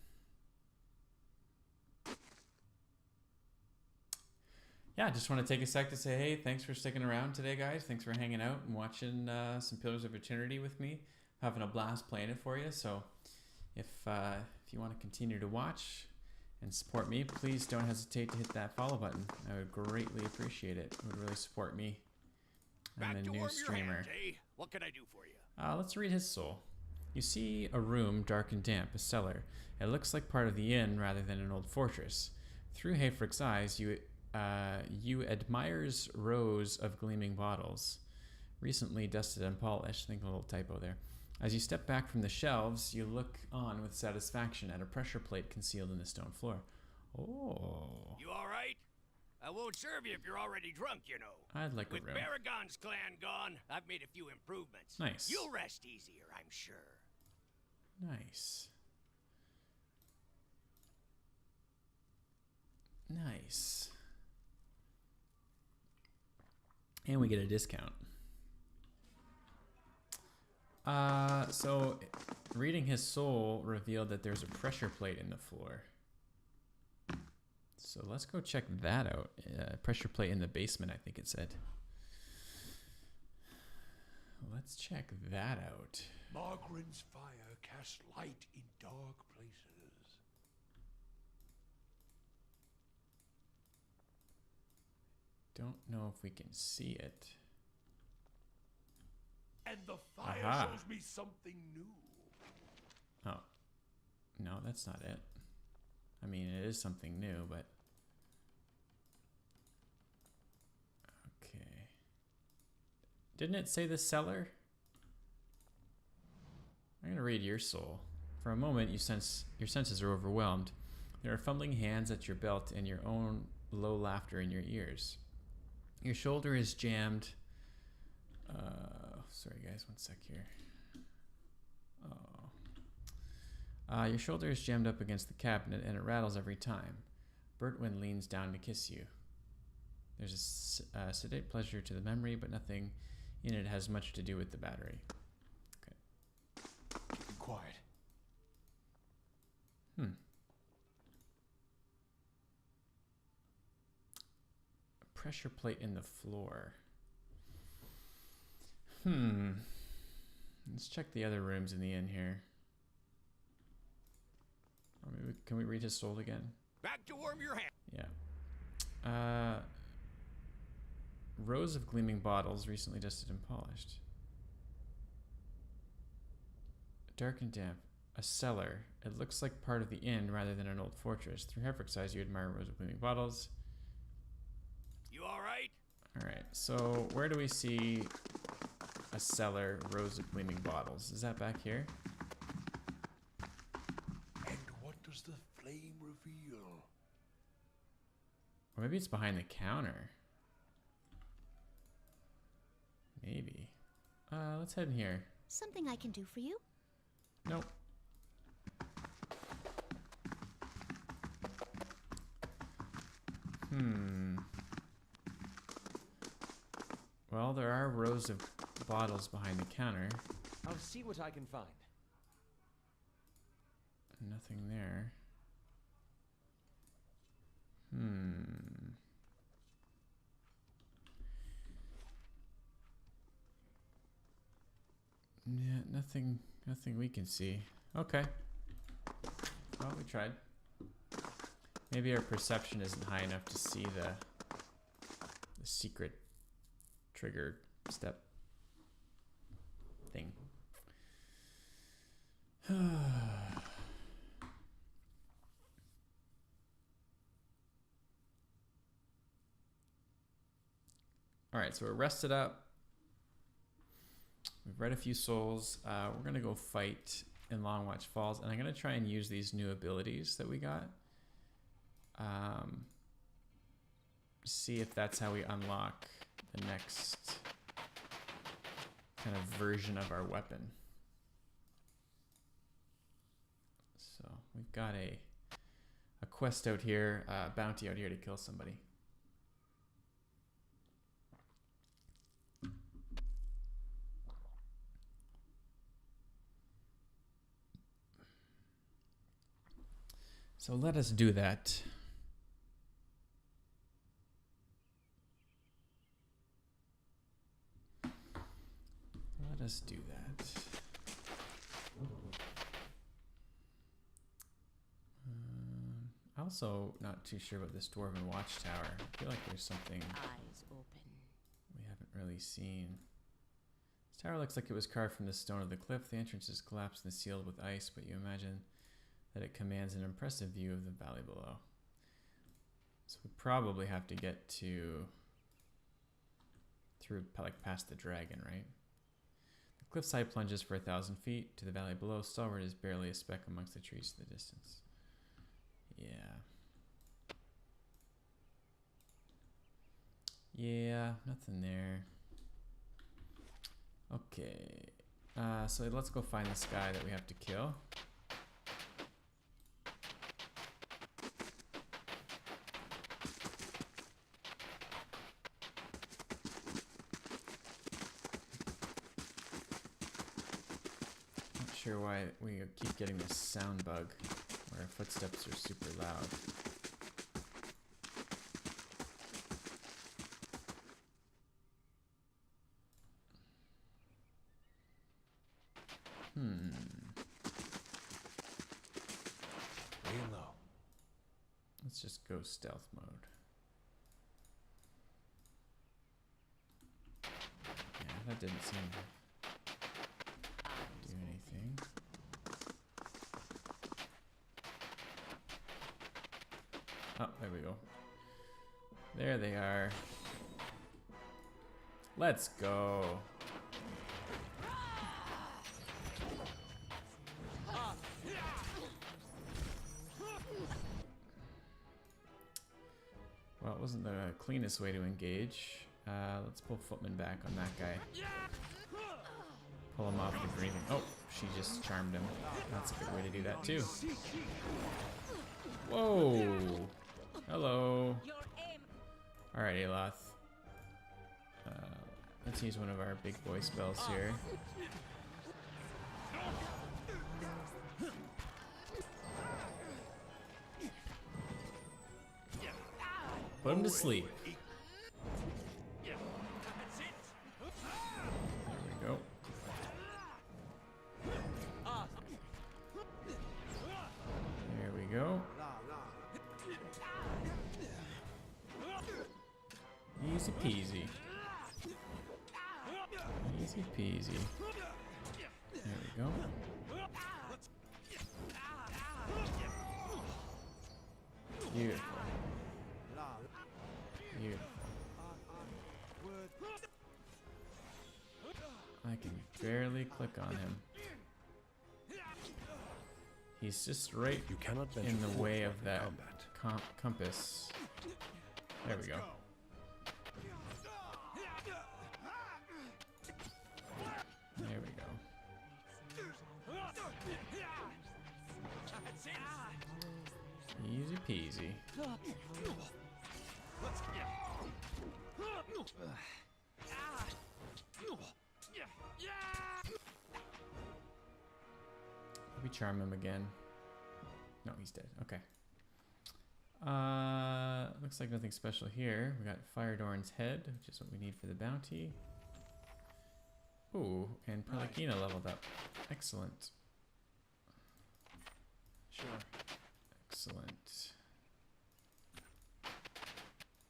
Yeah, just want to take a sec to say, hey, thanks for sticking around today, guys. Thanks for hanging out and watching some Pillars of Eternity with me. Having a blast playing it for you. So if you want to continue to watch and support me, please don't hesitate to hit that follow button. I would greatly appreciate it. It would really support me. I'm a new streamer. Hands, eh? What can I do for you? Let's read his soul. You see a room dark and damp, a cellar. It looks like part of the inn rather than an old fortress. Through Hayfrick's eyes, you admires rows of gleaming bottles, recently dusted and polished. I think a little typo there. As you step back from the shelves, you look on with satisfaction at a pressure plate concealed in the stone floor. Oh. You all right? I won't serve you if you're already drunk, you know. I'd like With a room. Baragon's clan gone, I've made a few improvements. Nice. You'll rest easier, I'm sure. Nice. Nice. And we get a discount. So reading his soul revealed that there's a pressure plate in the floor. So let's go check that out. Pressure plate in the basement, I think it said. Let's check that out. Margaren's fire casts light in dark places. Don't know if we can see it. And the fire Aha. shows me something new. Oh. No, that's not it. I mean, it is something new, but... Okay. Didn't it say the cellar? I'm going to read your soul. For a moment, your senses are overwhelmed. There are fumbling hands at your belt and your own low laughter in your ears. Your shoulder is jammed... sorry guys, one sec here. Your shoulder is jammed up against the cabinet and it rattles every time. Bertwin leans down to kiss you. There's a sedate pleasure to the memory, but nothing in it has much to do with the battery. Okay. Be quiet. pressure plate in the floor. Let's check the other rooms in the inn here. Or maybe, can we read his soul again? Back to warm your hand. Yeah. Rows of gleaming bottles, recently dusted and polished. Dark and damp. A cellar. It looks like part of the inn rather than an old fortress. Through Hefrick's eyes, you admire rows of gleaming bottles. You all right? All right. So where do we see a cellar, rows of gleaming bottles? Is that back here? And what does the flame reveal? Or maybe it's behind the counter. Maybe. Let's head in here. Something I can do for you? Nope. Well, there are rows of bottles behind the counter. I'll see what I can find. Nothing there. Yeah, nothing we can see. Okay. Well, we tried. Maybe our perception isn't high enough to see the secret trigger step thing. All right, so we're rested up. We've read a few souls. We're going to go fight in Longwatch Falls, and I'm going to try and use these new abilities that we got. See if that's how we unlock the next kind of version of our weapon. So we've got a quest out here, bounty out here to kill somebody. So let us do that. Let us do that. Also, not too sure about this Dwarven Watchtower. I feel like there's something Eyes open. we haven't really seen. This tower looks like it was carved from the stone of the cliff. The entrance is collapsed and sealed with ice, but you imagine that it commands an impressive view of the valley below. So we probably have to get through like past the dragon, right? The cliffside plunges for 1,000 feet to the valley below. Stalwart is barely a speck amongst the trees to the distance. Yeah, nothing there. Okay, so let's go find this guy that we have to kill. Not sure why we keep getting this sound bug where our footsteps are super loud. Laying low. Let's just go stealth mode. Yeah, that didn't seem to do anything. Oh, there we go. There they are. Let's go. Well, it wasn't the cleanest way to engage. Let's pull Footman back on that guy. Pull him off the breathing. Oh, she just charmed him. That's a good way to do that too. Whoa! Hello. Alright, Aloth. Let's use one of our big boy spells here. Put him to sleep. Easy peasy. Easy peasy. There we go. Beautiful. Beautiful. I can barely click on him. He's just right You cannot in the way of forth that combat. compass. There we go. There we go. Easy peasy. We charm him again. No, he's dead. Okay. Looks like nothing special here. We got Firedorn's head, which is what we need for the bounty. Ooh, and Pelagina leveled up. Excellent. Sure. Excellent.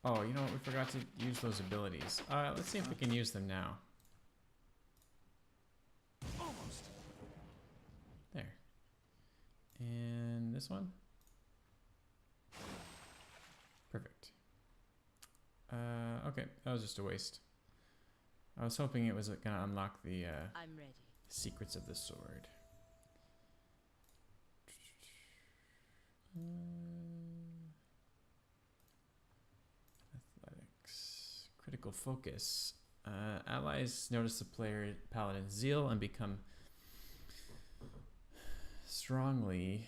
Oh, you know what? We forgot to use those abilities. Let's see if we can use them now. Almost. There. And this one? Perfect. Okay, that was just a waste. I was hoping it was gonna unlock the I'm ready. secrets of the sword. Athletics. Critical focus. Allies notice the player paladin's zeal and become strongly,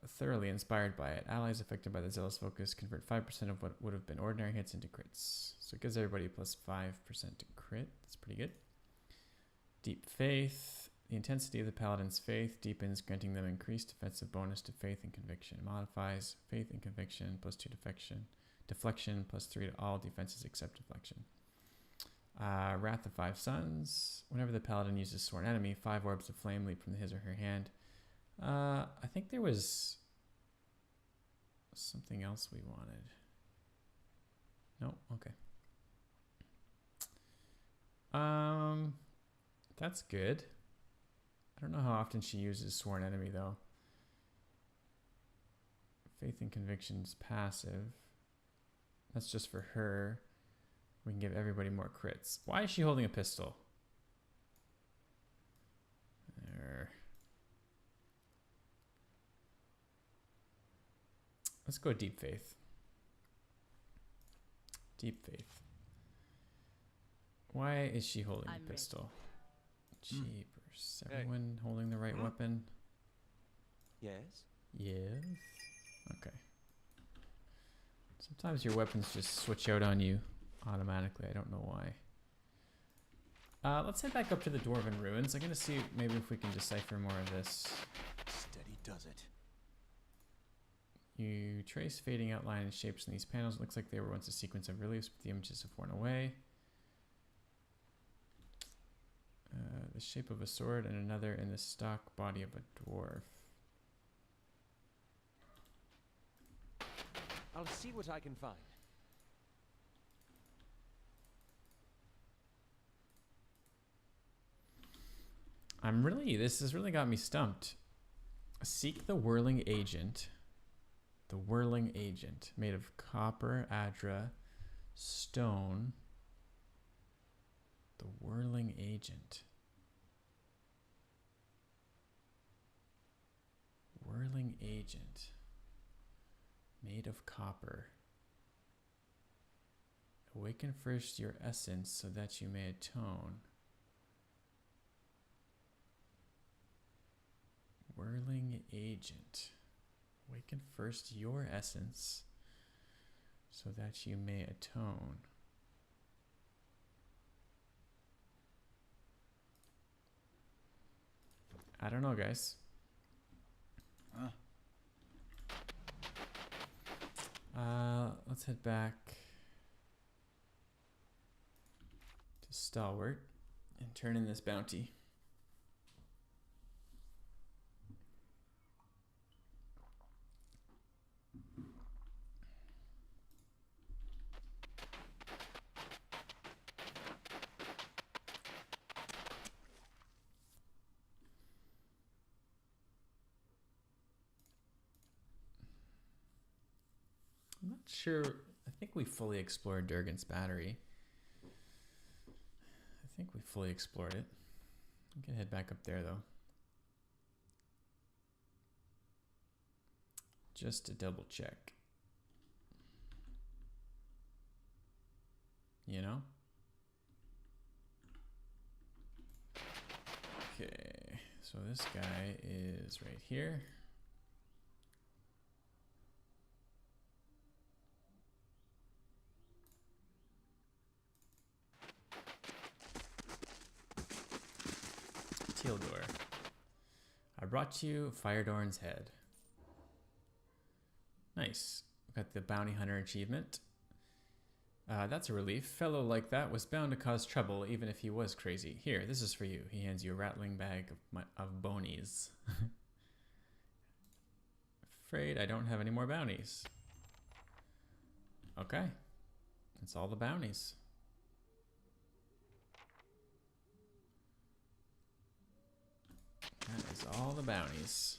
thoroughly inspired by it. Allies affected by the zealous focus convert 5% of what would have been ordinary hits into crits. So it gives everybody plus 5% to crit. That's pretty good. Deep faith. The intensity of the paladin's faith deepens, granting them increased defensive bonus to faith and conviction. Modifies faith and conviction plus 2 deflection plus 3 to all defenses except deflection. Wrath of Five Suns. Whenever the paladin uses sworn enemy, 5 orbs of flame leap from his or her hand. I think there was something else we wanted. No? Okay. That's good. I don't know how often she uses sworn enemy though. Faith and conviction's passive. That's just for her. We can give everybody more crits. Why is she holding a pistol? There. Let's go deep faith. Deep faith. Why is she holding a pistol? Jeepers. Everyone holding the right weapon? Yes? Yes. Okay. Sometimes your weapons just switch out on you automatically. I don't know why. Let's head back up to the Dwarven Ruins. I'm going to see maybe if we can decipher more of this. Steady does it. You trace fading outline and shapes in these panels. It looks like they were once a sequence of reliefs, but the images have worn away. The shape of a sword and another in the stock body of a dwarf. I'll see what I can find. This has really got me stumped. Seek the whirling agent. The whirling agent, made of copper, adra, stone. The whirling agent. Whirling agent. Made of copper. Awaken first your essence so that you may atone. Whirling agent. Awaken first your essence so that you may atone. I don't know, guys. Let's head back to Stalwart and turn in this bounty. sure. I think we fully explored Durgan's battery. I think we fully explored it. We can head back up there though. Just to double check. You know? Okay, so this guy is right here. Tealdor. I brought you Firedorn's head. Nice. Got the bounty hunter achievement. That's a relief. Fellow like that was bound to cause trouble, even if he was crazy. Here, this is for you. He hands you a rattling bag of bonies. Afraid I don't have any more bounties. Okay. That's all the bounties. That is all the bounties.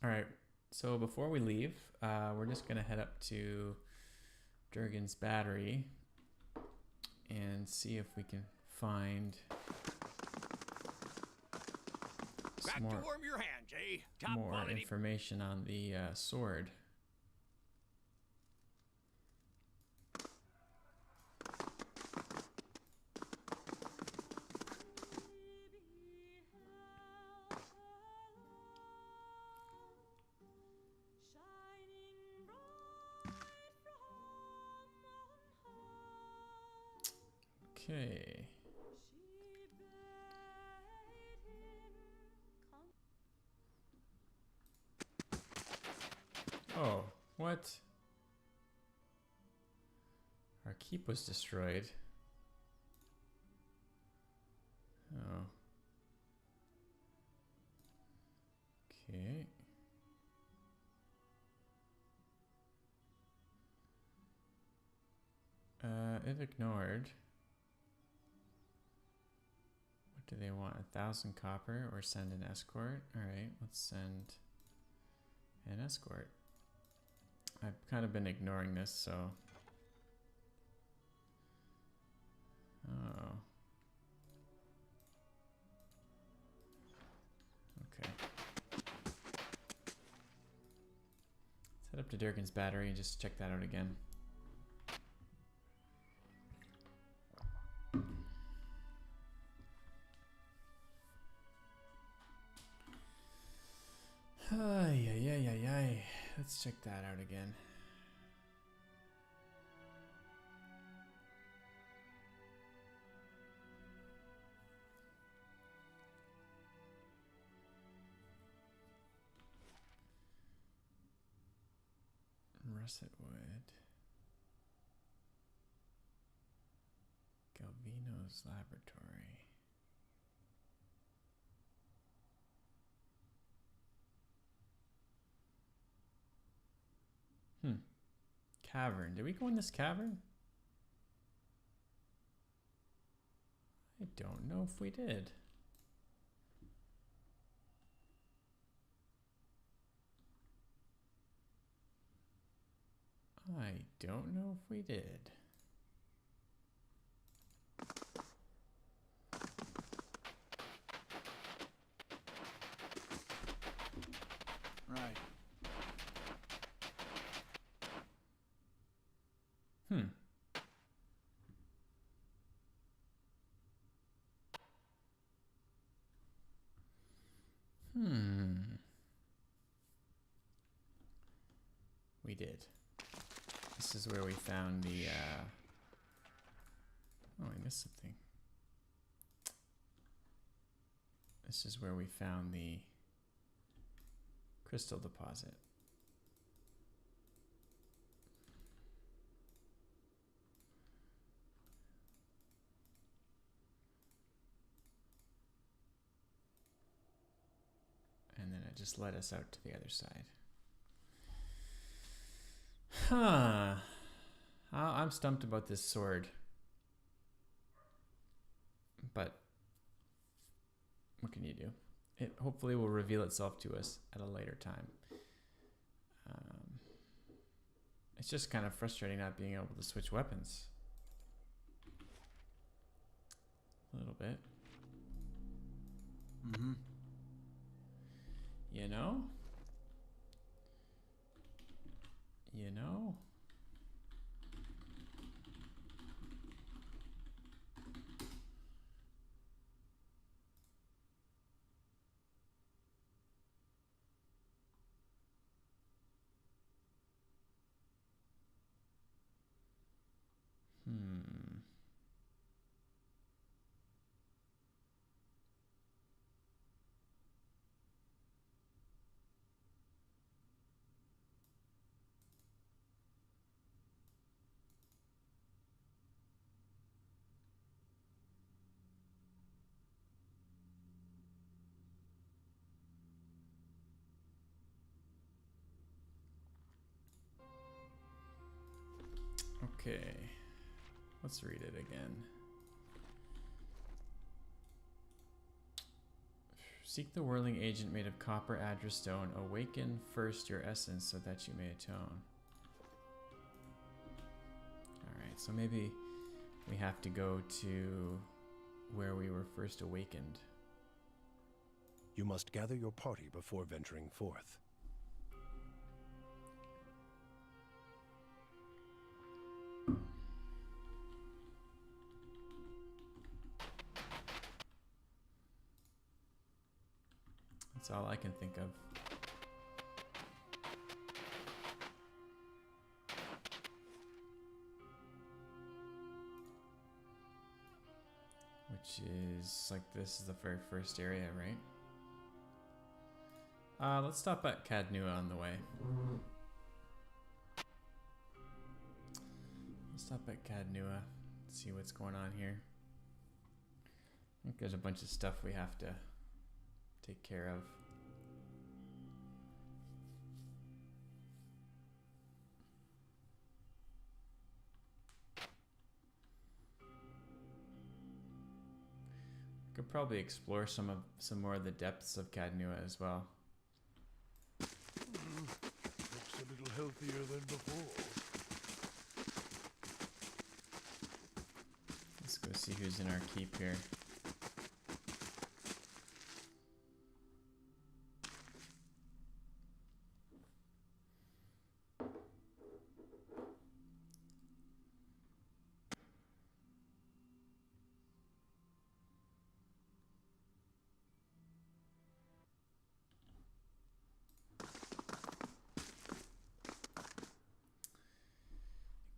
All right, so before we leave, we're just gonna head up to Durgan's battery and see if we can find Back more, to warm your hands, eh? Top more quality. information on the sword. Okay. Oh, what? Our keep was destroyed. Oh. Okay. If ignored. What do they want? 1,000 copper or send an escort? Alright, let's send an escort. I've kind of been ignoring this, so. Oh. Okay. Let's head up to Durgan's battery and just check that out again. Ay, ay, ay, ay, ay. Let's check that out again. Russet wood. Galvino's laboratory. Cavern. Did we go in this cavern? I don't know if we did. I don't know if we did. Right. We did. This is where we found the, oh, I missed something. This is where we found the crystal deposit. And then it just led us out to the other side. Huh. I'm stumped about this sword. But what can you do? it hopefully will reveal itself to us at a later time. It's just kind of frustrating not being able to switch weapons. A little bit. Mm-hmm. You know? You know? Okay. Let's read it again. Seek the whirling agent made of copper address stone. Awaken first your essence so that you may atone. Alright, so maybe we have to go to where we were first awakened. You must gather your party before venturing forth. That's all I can think of. Which is like this is the very first area, right? Let's stop at Cadnua on the way. Let's stop at Cadnua, see what's going on here. I think there's a bunch of stuff we have to take care of. Could probably explore some more of the depths of Cadnua as well. Looks a little healthier than before. Let's go see who's in our keep here.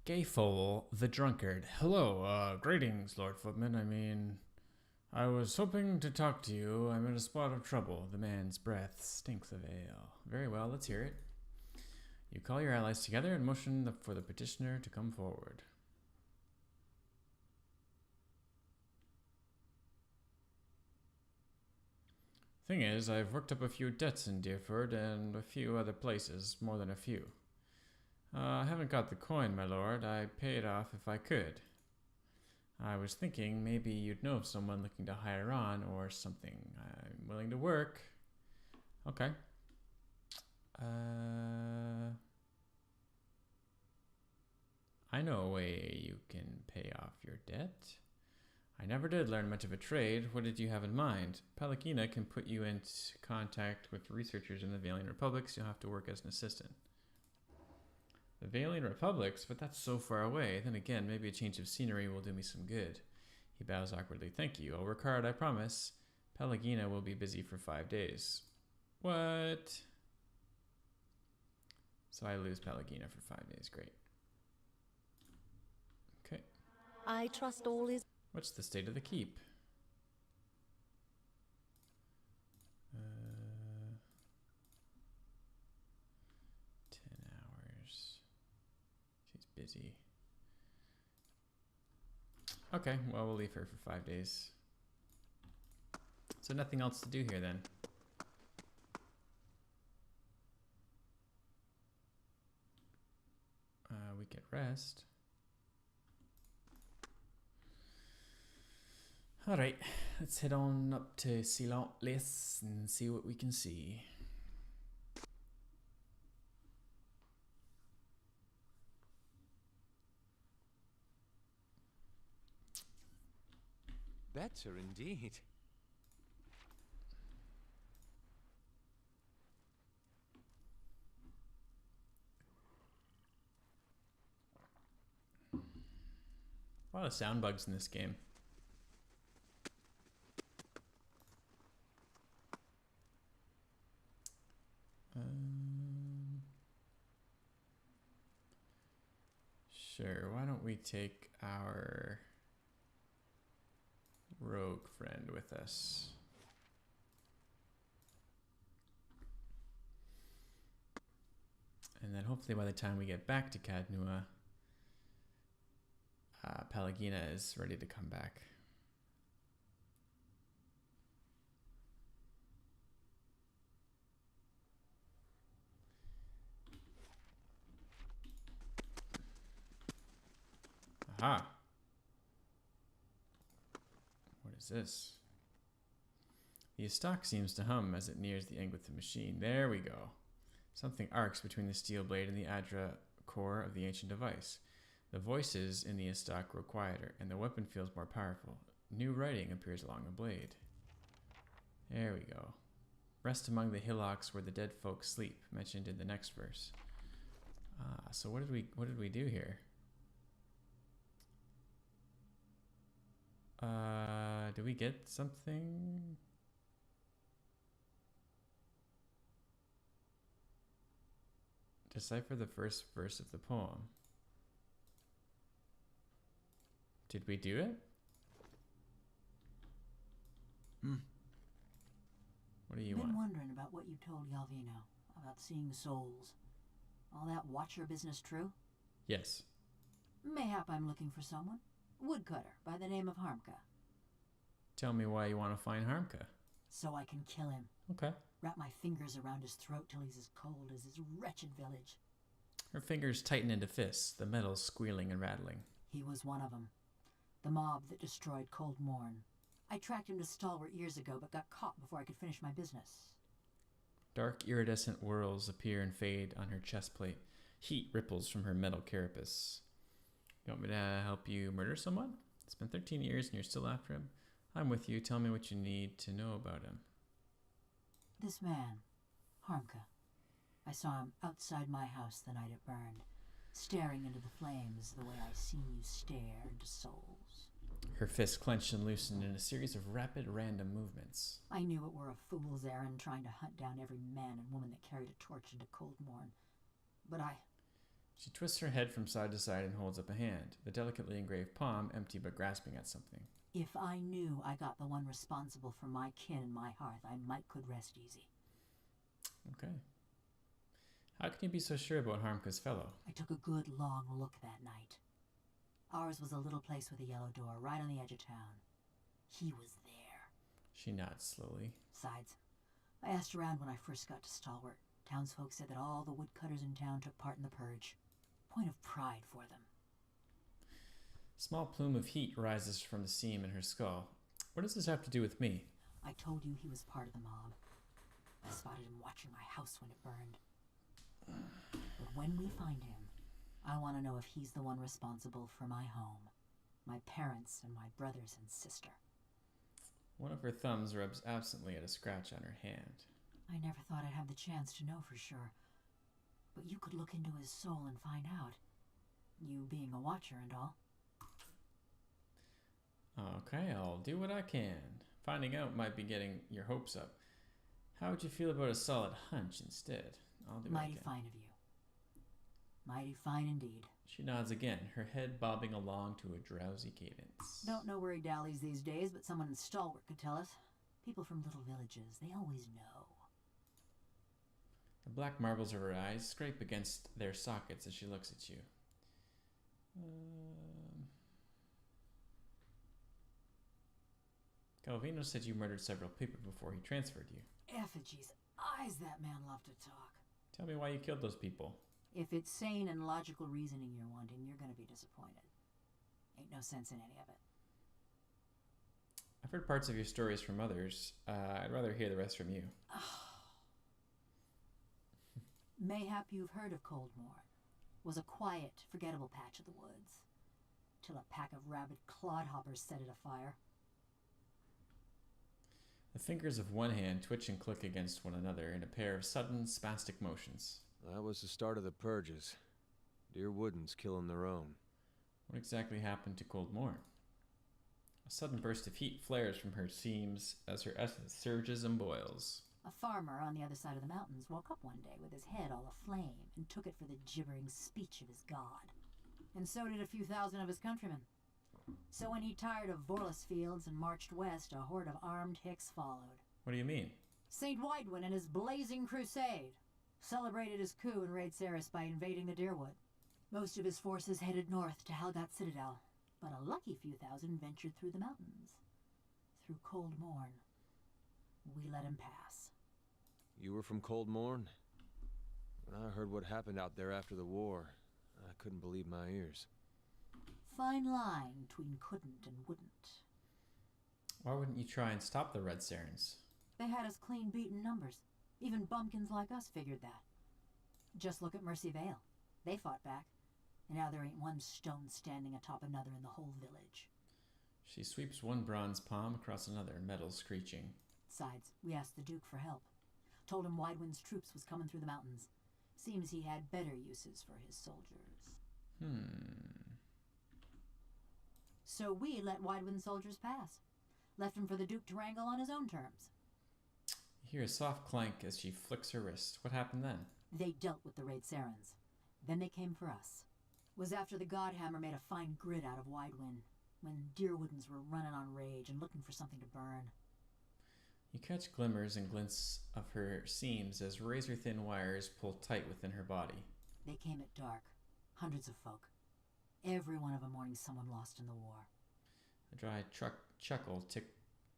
Gayfole the Drunkard. Hello, greetings, Lord Footman. I was hoping to talk to you. I'm in a spot of trouble. The man's breath stinks of ale. Very well, let's hear it. You call your allies together and motion for the petitioner to come forward. Thing is, I've worked up a few debts in Deerford and a few other places, more than a few. I haven't got the coin, my lord. I'd pay it off if I could. I was thinking maybe you'd know of someone looking to hire on or something. I'm willing to work. Okay. I know a way you can pay off your debt. I never did learn much of a trade. What did you have in mind? Palagina can put you into contact with researchers in the Valiant Republics. You'll have to work as an assistant. The Valiant Republics? But that's so far away. Then again, maybe a change of scenery will do me some good. He bows awkwardly. Thank you. I'll work hard, I promise. Palagina will be busy for 5 days. What? So I lose Palagina for 5 days. Great. Okay. I trust all is... What's the state of the keep? 10 hours. She's busy. Okay, well, we'll leave her for 5 days. So nothing else to do here then. We get rest. Alright, let's head on up to Silent Place and see what we can see. Better indeed. A lot of sound bugs in this game. Sure, why don't we take our rogue friend with us? And then hopefully by the time we get back to Cadnua, Pelagina is ready to come back. Aha! What is this? The stock seems to hum as it nears the end with the machine. There we go. Something arcs between the steel blade and the Adra core of the ancient device. The voices in the stock grow quieter, and the weapon feels more powerful. New writing appears along the blade. There we go. Rest among the hillocks where the dead folk sleep, mentioned in the next verse. So what did we do here? Did we get something? Decipher the first verse of the poem. Did we do it? What do you want? Been wondering about what you told Yalvino about seeing souls. All that watcher business true? Yes. Mayhap I'm looking for someone. Woodcutter by the name of Harmka. Tell me why you want to find Harmka. So I can kill him. Okay. Wrap my fingers around his throat till he's as cold as his wretched village. Her fingers tighten into fists, the metal squealing and rattling. He was one of them. The mob that destroyed Cold Morn. I tracked him to Stalwart years ago, but got caught before I could finish my business. Dark iridescent whorls appear and fade on her chest plate. Heat ripples from her metal carapace. You want me to help you murder someone? It's been 13 years and you're still after him? I'm with you. Tell me what you need to know about him. This man, Harmka. I saw him outside my house the night it burned, staring into the flames the way I seen you stare into souls. Her fists clenched and loosened in a series of rapid, random movements. I knew it were a fool's errand trying to hunt down every man and woman that carried a torch into Cold Morn. But She twists her head from side to side and holds up a hand, the delicately engraved palm empty but grasping at something. If I knew I got the one responsible for my kin and my hearth, I could rest easy. Okay. How can you be so sure about Harmka's fellow? I took a good long look that night. Ours was a little place with a yellow door right on the edge of town. He was there. She nods slowly. Besides, I asked around when I first got to Stalwart. Townsfolk said that all the woodcutters in town took part in the purge. Point of pride for them. Small plume of heat rises from the seam in her skull. What does this have to do with me? I told you he was part of the mob. I spotted him watching my house when it burned. But when we find him, I want to know if he's the one responsible for my home, my parents, and my brothers and sister. One of her thumbs rubs absently at a scratch on her hand. I never thought I'd have the chance to know for sure. But you could look into his soul and find out. You being a watcher and all. Okay, I'll do what I can. Finding out might be getting your hopes up. How would you feel about a solid hunch instead? I'll do what I can. Mighty fine of you. Mighty fine indeed. She nods again, her head bobbing along to a drowsy cadence. Don't know where he dallies these days, but someone in Stalwart could tell us. People from little villages, they always know. The black marbles of her eyes scrape against their sockets as she looks at you. Calvino said you murdered several people before he transferred you. Effigy's eyes, that man loved to talk. Tell me why you killed those people. If it's sane and logical reasoning you're wanting, you're gonna be disappointed. Ain't no sense in any of it. I've heard parts of your stories from others. I'd rather hear the rest from you. Mayhap you've heard of Coldmore. Was a quiet, forgettable patch of the woods. Till a pack of rabid clodhoppers set it afire. The fingers of one hand twitch and click against one another in a pair of sudden, spastic motions. That was the start of the purges. Dear Woodens killing their own. What exactly happened to Coldmore? A sudden burst of heat flares from her seams as her essence surges and boils. A farmer on the other side of the mountains woke up one day with his head all aflame and took it for the gibbering speech of his god. And so did a few thousand of his countrymen. So when he tired of Vorlus fields and marched west, a horde of armed Hicks followed. What do you mean? St. Widwin and his blazing crusade celebrated his coup in Raid Saris by invading the Deerwood. Most of his forces headed north to Halgat Citadel, but a lucky few thousand ventured through the mountains. Through Cold Morn. We let him pass. You were from Cold Morn? When I heard what happened out there after the war, I couldn't believe my ears. Fine line between couldn't and wouldn't. Why wouldn't you try and stop the Red Sarens? They had us clean beaten numbers. Even bumpkins like us figured that. Just look at Mercy Vale. They fought back. And now there ain't one stone standing atop another in the whole village. She sweeps one bronze palm across another, metal screeching. Besides, we asked the Duke for help. Told him Widewind's troops was coming through the mountains. Seems he had better uses for his soldiers. So we let Widewind's soldiers pass. Left him for the Duke to wrangle on his own terms. You hear a soft clank as she flicks her wrist. What happened then? They dealt with the Raid Sarens. Then they came for us. Was after the Godhammer made a fine grit out of Widewind, when Deerwoodens were running on rage and looking for something to burn. You catch glimmers and glints of her seams as razor-thin wires pull tight within her body. They came at dark. Hundreds of folk. Every one of them mourning someone lost in the war. A dry chuckle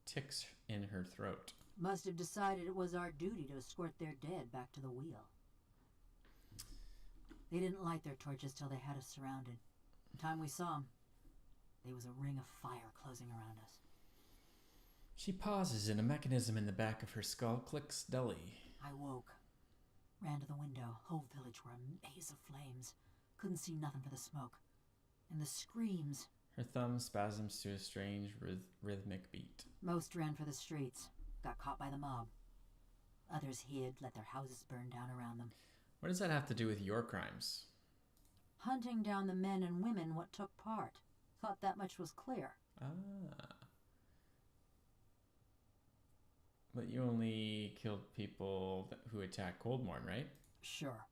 ticks in her throat. Must have decided it was our duty to escort their dead back to the wheel. They didn't light their torches till they had us surrounded. The time we saw them, there was a ring of fire closing around us. She pauses and a mechanism in the back of her skull clicks dully. I woke. Ran to the window. Whole village were a maze of flames. Couldn't see nothing for the smoke. And the screams. Her thumb spasms to a strange rhythmic beat. Most ran for the streets. Got caught by the mob. Others hid, let their houses burn down around them. What does that have to do with your crimes? Hunting down the men and women what took part. Thought that much was clear. But you only killed people who attacked Coldmorn, right? Sure.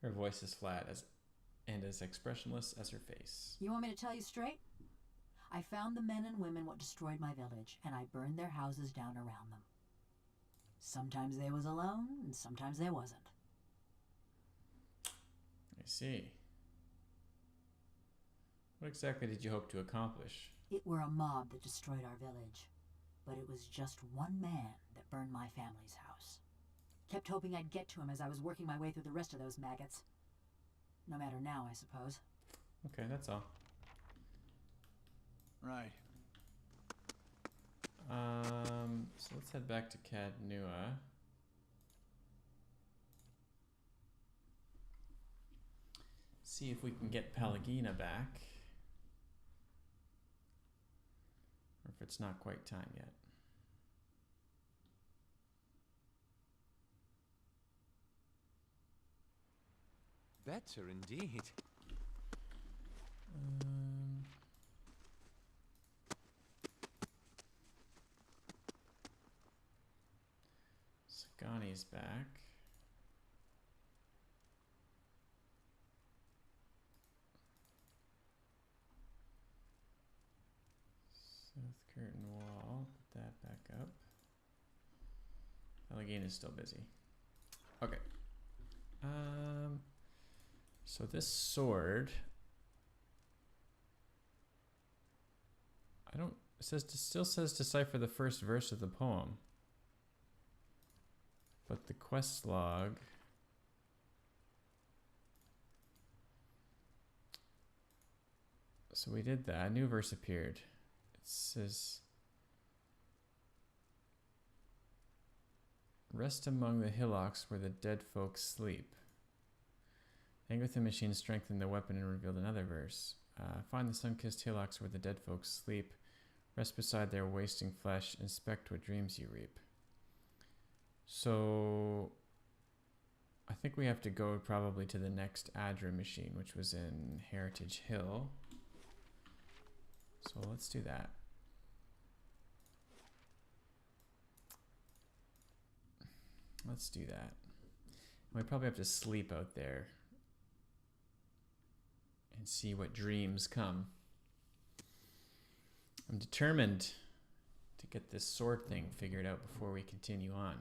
Her voice is flat and as expressionless as her face. You want me to tell you straight? I found the men and women what destroyed my village, and I burned their houses down around them. Sometimes they was alone, and sometimes they wasn't. I see. What exactly did you hope to accomplish? It were a mob that destroyed our village. But it was just one man that burned my family's house. Kept hoping I'd get to him as I was working my way through the rest of those maggots. No matter now, I suppose. Okay, that's all. Right. So let's head back to Cadnua. See if we can get Pelagina back. Or if it's not quite time yet. Better indeed. Sagani's back. South curtain wall. Put that back up. Pelagina's still busy. Okay. So this sword, still says decipher the first verse of the poem. But the quest log so we did that. A new verse appeared. says, rest among the hillocks where the dead folks sleep. The Angrithan machine strengthened the weapon and revealed another verse. Find the sun-kissed hillocks where the dead folks sleep. Rest beside their wasting flesh. Inspect what dreams you reap. So I think we have to go probably to the next Adra machine, which was in Heritage Hill. So let's do that. Let's do that. We probably have to sleep out there and see what dreams come. I'm determined to get this sword thing figured out before we continue on.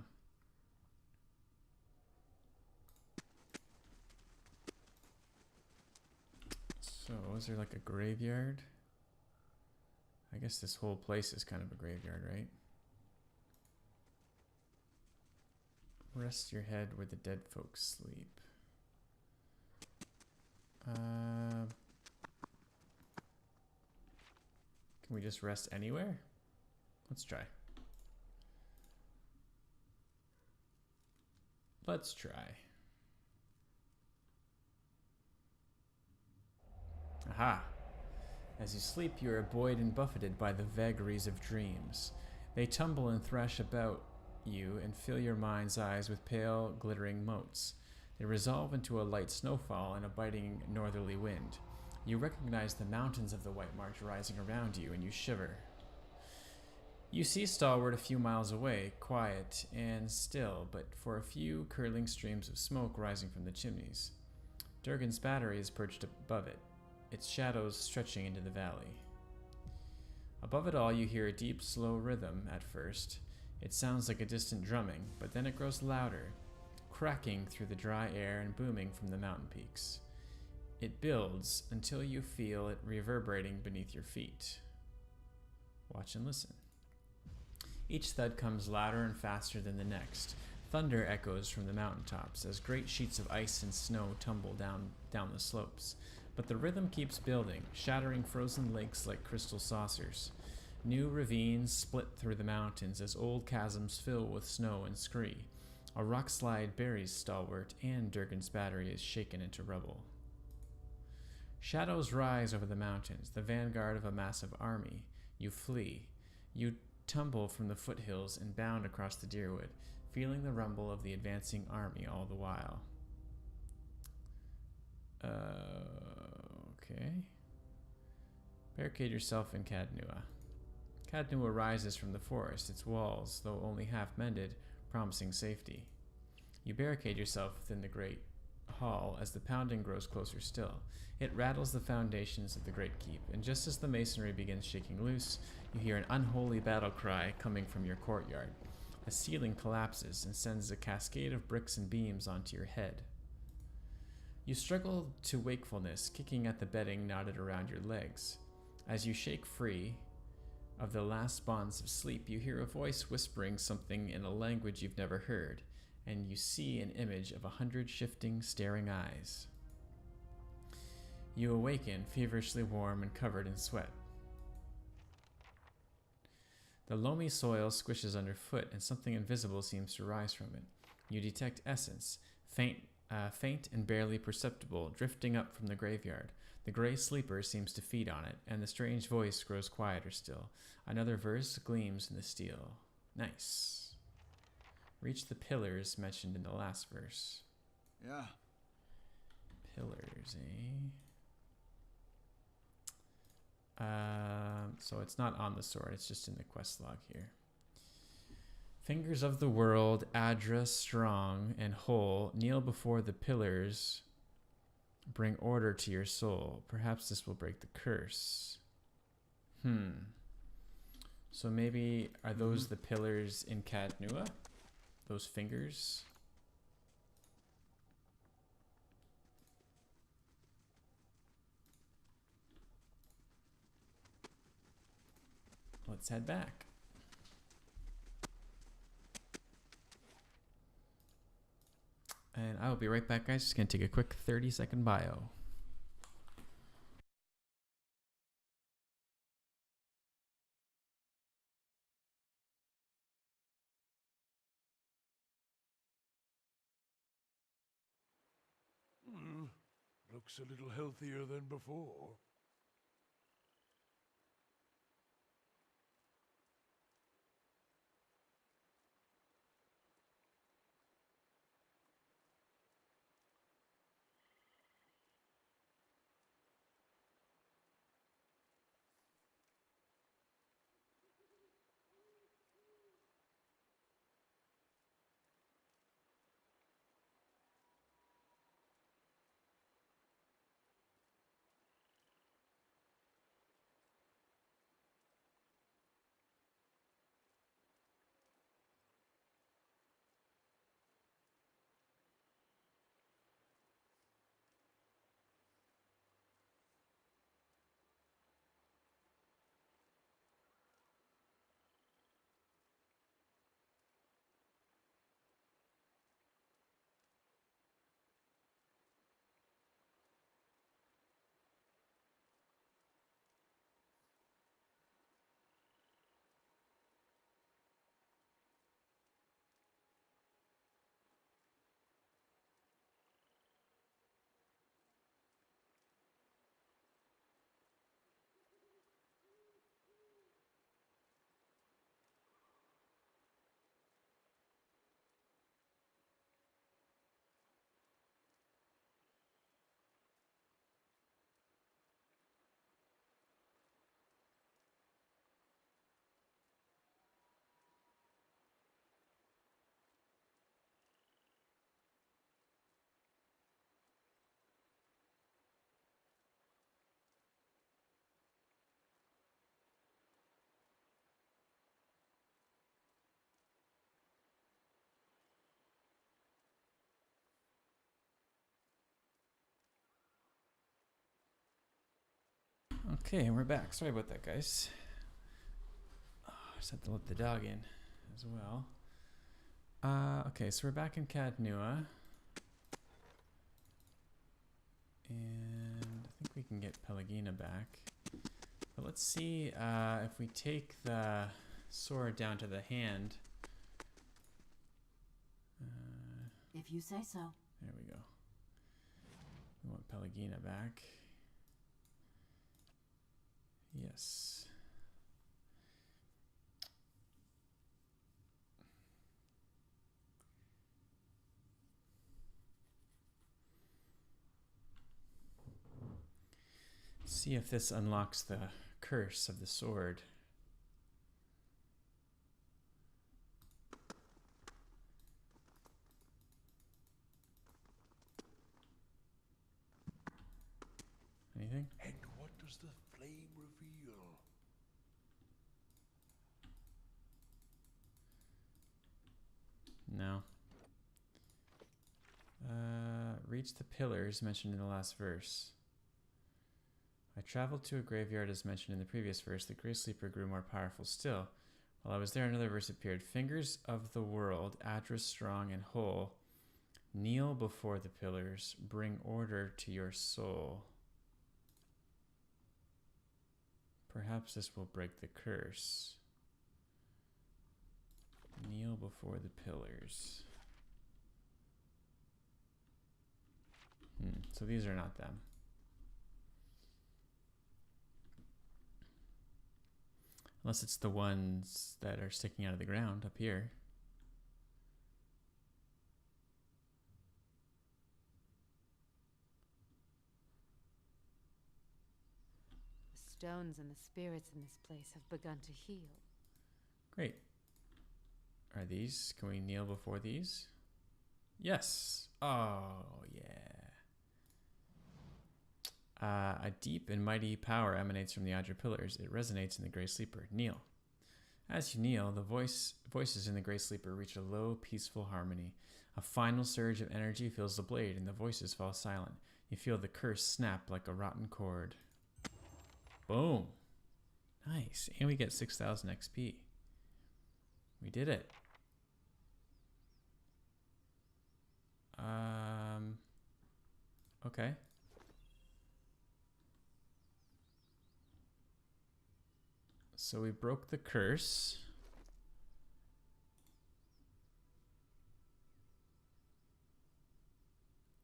So, is there like a graveyard? I guess this whole place is kind of a graveyard, right? Rest your head where the dead folks sleep. Can we just rest anywhere? Let's try. Let's try. Aha! As you sleep, you are buoyed and buffeted by the vagaries of dreams. They tumble and thrash about you and fill your mind's eyes with pale, glittering motes. They resolve into a light snowfall and a biting northerly wind. You recognize the mountains of the White March rising around you, and you shiver. You see Stalwart a few miles away, quiet and still, but for a few curling streams of smoke rising from the chimneys. Durgan's battery is perched above it, its shadows stretching into the valley. Above it all, you hear a deep, slow rhythm at first. It sounds like a distant drumming, but then it grows louder, cracking through the dry air and booming from the mountain peaks. It builds until you feel it reverberating beneath your feet. Watch and listen. Each thud comes louder and faster than the next. Thunder echoes from the mountaintops as great sheets of ice and snow tumble down the slopes. But the rhythm keeps building, shattering frozen lakes like crystal saucers. New ravines split through the mountains as old chasms fill with snow and scree. A rock slide buries Stalwart, and Durgan's battery is shaken into rubble. Shadows rise over the mountains, the vanguard of a massive army. You flee. You tumble from the foothills and bound across the deerwood, feeling the rumble of the advancing army all the while. Okay. Barricade yourself in Cadnua. Cadnua rises from the forest, its walls, though only half mended, promising safety. You barricade yourself within the great hall as the pounding grows closer still. It rattles the foundations of the great keep, and just as the masonry begins shaking loose, you hear an unholy battle cry coming from your courtyard. The ceiling collapses and sends a cascade of bricks and beams onto your head. You struggle to wakefulness, kicking at the bedding knotted around your legs. As you shake free of the last bonds of sleep, you hear a voice whispering something in a language you've never heard, and you see an image of 100 shifting, staring eyes. You awaken, feverishly warm and covered in sweat. The loamy soil squishes underfoot, and something invisible seems to rise from it. You detect essence, faint and barely perceptible, drifting up from the graveyard. The gray sleeper seems to feed on it, and the strange voice grows quieter still. Another verse gleams in the steel. Nice. Reach the pillars mentioned in the last verse. Yeah. Pillars, eh? So it's not on the sword, it's just in the quest log here. Fingers of the world, Adra, strong and whole, kneel before the pillars. Bring order to your soul. Perhaps this will break the curse. So maybe, are those the pillars in Cadnua? Those fingers? Let's head back. And I will be right back, guys. Just going to take a quick 30-second bio. looks a little healthier than before. Okay, we're back. Sorry about that, guys. Oh, I just had to let the dog in as well. Okay, so we're back in Cadnua. And I think we can get Pelagina back. But let's see if we take the sword down to the hand. If you say so. There we go. We want Pelagina back. Yes. See if this unlocks the curse of the sword. Anything? And what does the flame reveal? No. Reach the pillars mentioned in the last verse. I traveled to a graveyard as mentioned in the previous verse. The Grey Sleeper grew more powerful still. While I was there, another verse appeared. Fingers of the world, Adra strong and whole, kneel before the pillars, bring order to your soul. Perhaps this will break the curse. Kneel before the pillars. So these are not them. Unless it's the ones that are sticking out of the ground up here. The stones and the spirits in this place have begun to heal. Great. Are these? Can we kneel before these? Yes. Oh, yeah. A deep and mighty power emanates from the Adra pillars. It resonates in the Grey Sleeper. Kneel. As you kneel, the voices in the Grey Sleeper reach a low, peaceful harmony. A final surge of energy fills the blade, and the voices fall silent. You feel the curse snap like a rotten cord. Boom. Nice. And we get 6,000 XP. We did it. Okay. So we broke the curse.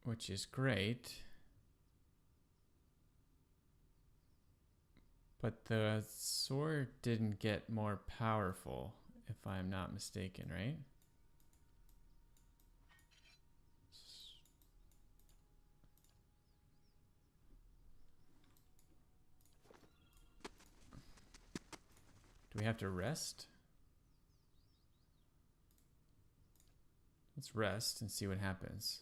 Which is great. But the sword didn't get more powerful, if I'm not mistaken, right? Do we have to rest? Let's rest and see what happens.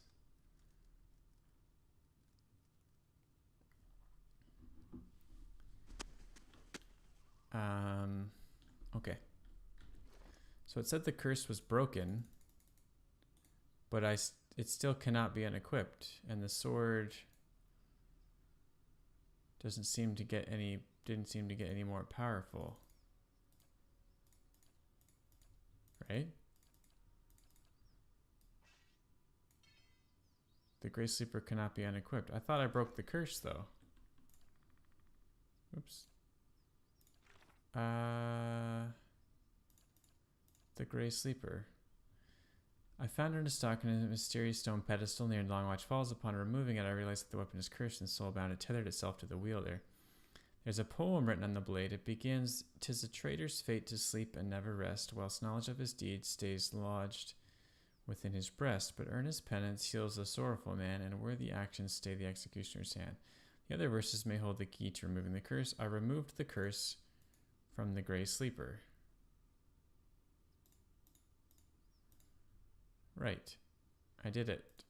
Okay. So it said the curse was broken, but it still cannot be unequipped, and the sword didn't seem to get any more powerful. Right? The Grey Sleeper cannot be unequipped. I thought I broke the curse though. Oops. The Grey Sleeper. I found her in a stock in a mysterious stone pedestal near Longwatch Falls. Upon removing it, I realized that the weapon is cursed and soulbound. It tethered itself to the wielder. There's a poem written on the blade. It begins, "'Tis a traitor's fate to sleep and never rest, whilst knowledge of his deeds stays lodged within his breast. But earnest penance heals a sorrowful man, and worthy actions stay the executioner's hand. The other verses may hold the key to removing the curse. I removed the curse from the Grey Sleeper." Right. I did it.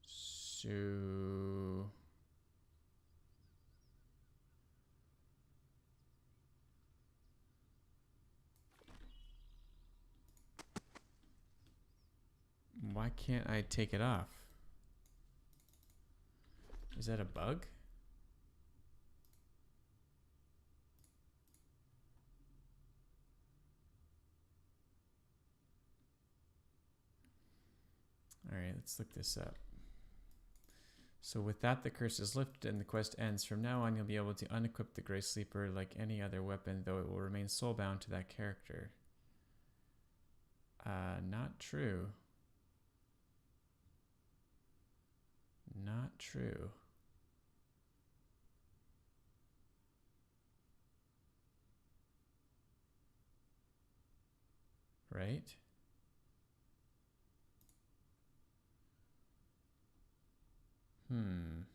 So... why can't I take it off? Is that a bug? Alright, let's look this up. So with that, the curse is lifted and the quest ends. From now on, you'll be able to unequip the Grey Sleeper like any other weapon, though it will remain soulbound to that character. Not true. Not true. Right? Am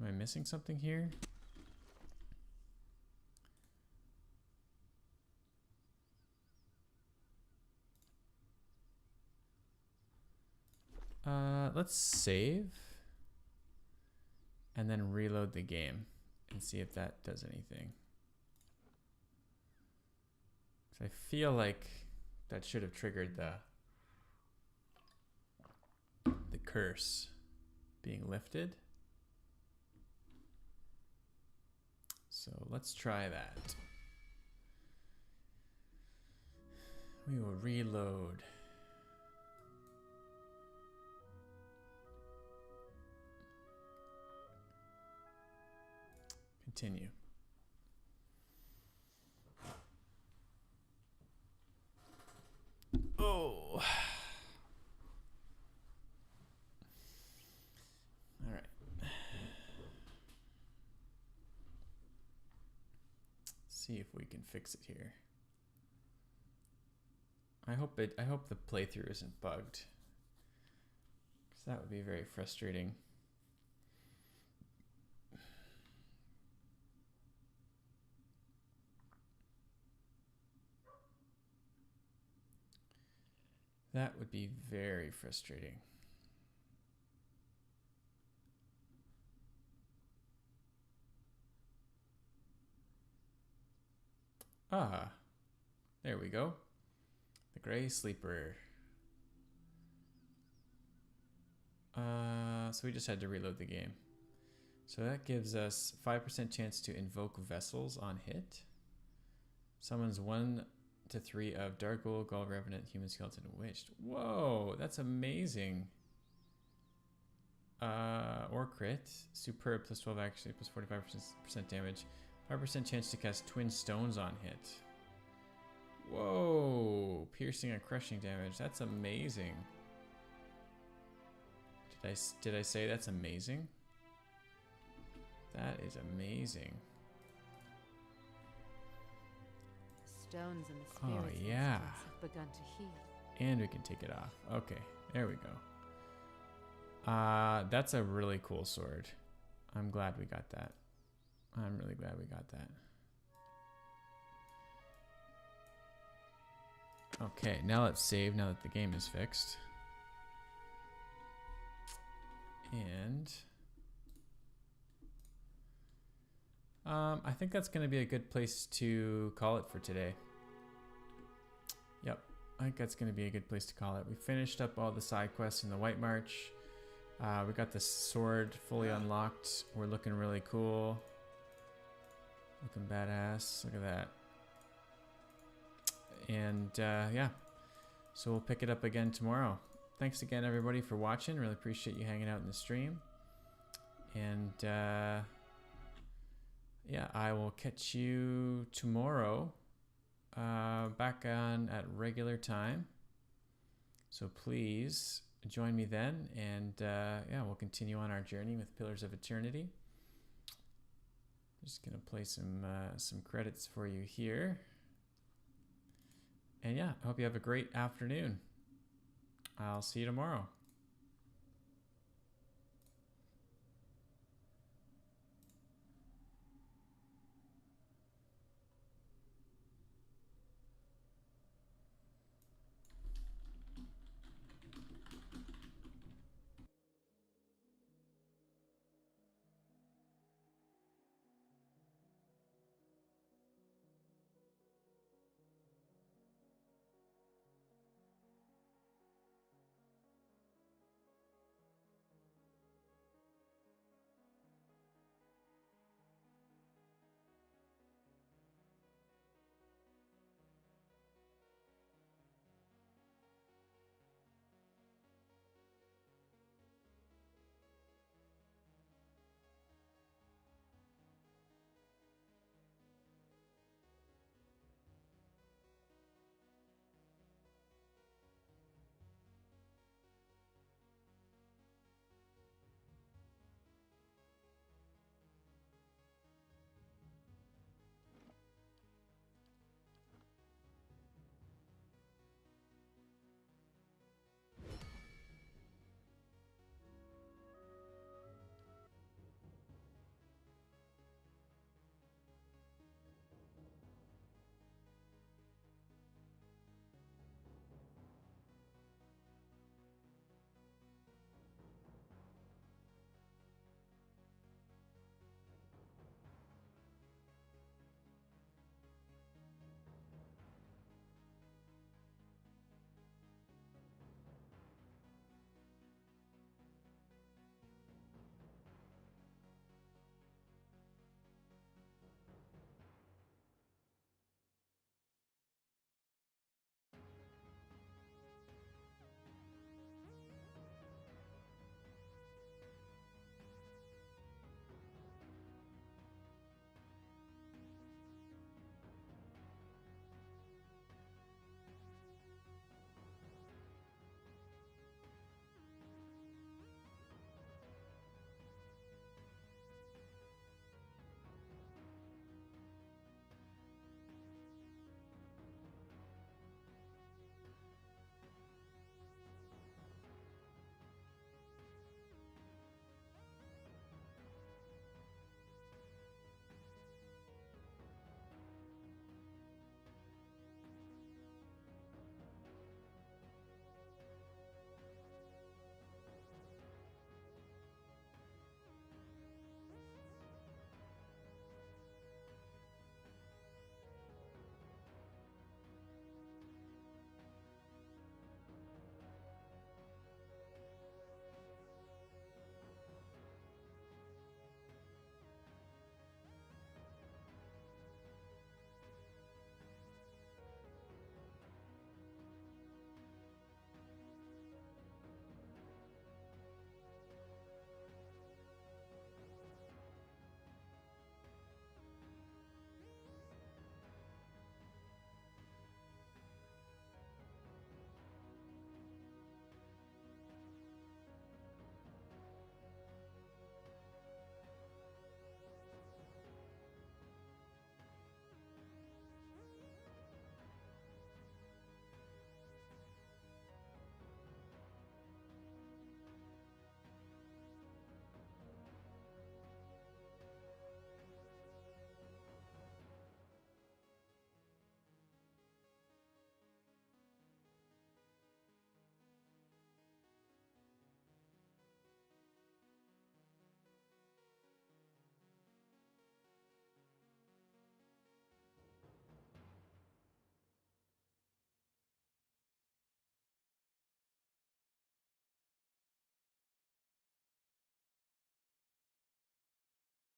I missing something here? Let's save and then reload the game and see if that does anything. 'Cause I feel like that should have triggered the curse being lifted. So let's try that. We will reload. Continue. Oh. All right. See if we can fix it here. I hope the playthrough isn't bugged, because that would be very frustrating. That would be very frustrating. Ah, there we go. The Grey Sleeper. So we just had to reload the game. So that gives us 5% chance to invoke vessels on hit. Summons 1 to 3 of Dark Ghoul, Gall Revenant, Human Skeleton, and Witched. Whoa, that's amazing. Or crit. Superb plus 12 accuracy plus 45% damage. 5% chance to cast twin stones on hit. Whoa! Piercing and crushing damage. That's amazing. Did I say that's amazing? That is amazing. Stones and the spirits in this yeah. place have begun to heal. And we can take it off. Okay, there we go. That's a really cool sword. I'm glad we got that. I'm really glad we got that. Okay, now let's save now that the game is fixed. And I think that's going to be a good place to call it for today. Yep, I think that's going to be a good place to call it. We finished up all the side quests in the White March. We got the sword fully unlocked. We're looking really cool. Looking badass. Look at that. And yeah, so we'll pick it up again tomorrow. Thanks again, everybody, for watching. Really appreciate you hanging out in the stream. And yeah, I will catch you tomorrow back on at regular time. So please join me then. And yeah, we'll continue on our journey with Pillars of Eternity. Just going to play some credits for you here. And yeah, I hope you have a great afternoon. I'll see you tomorrow.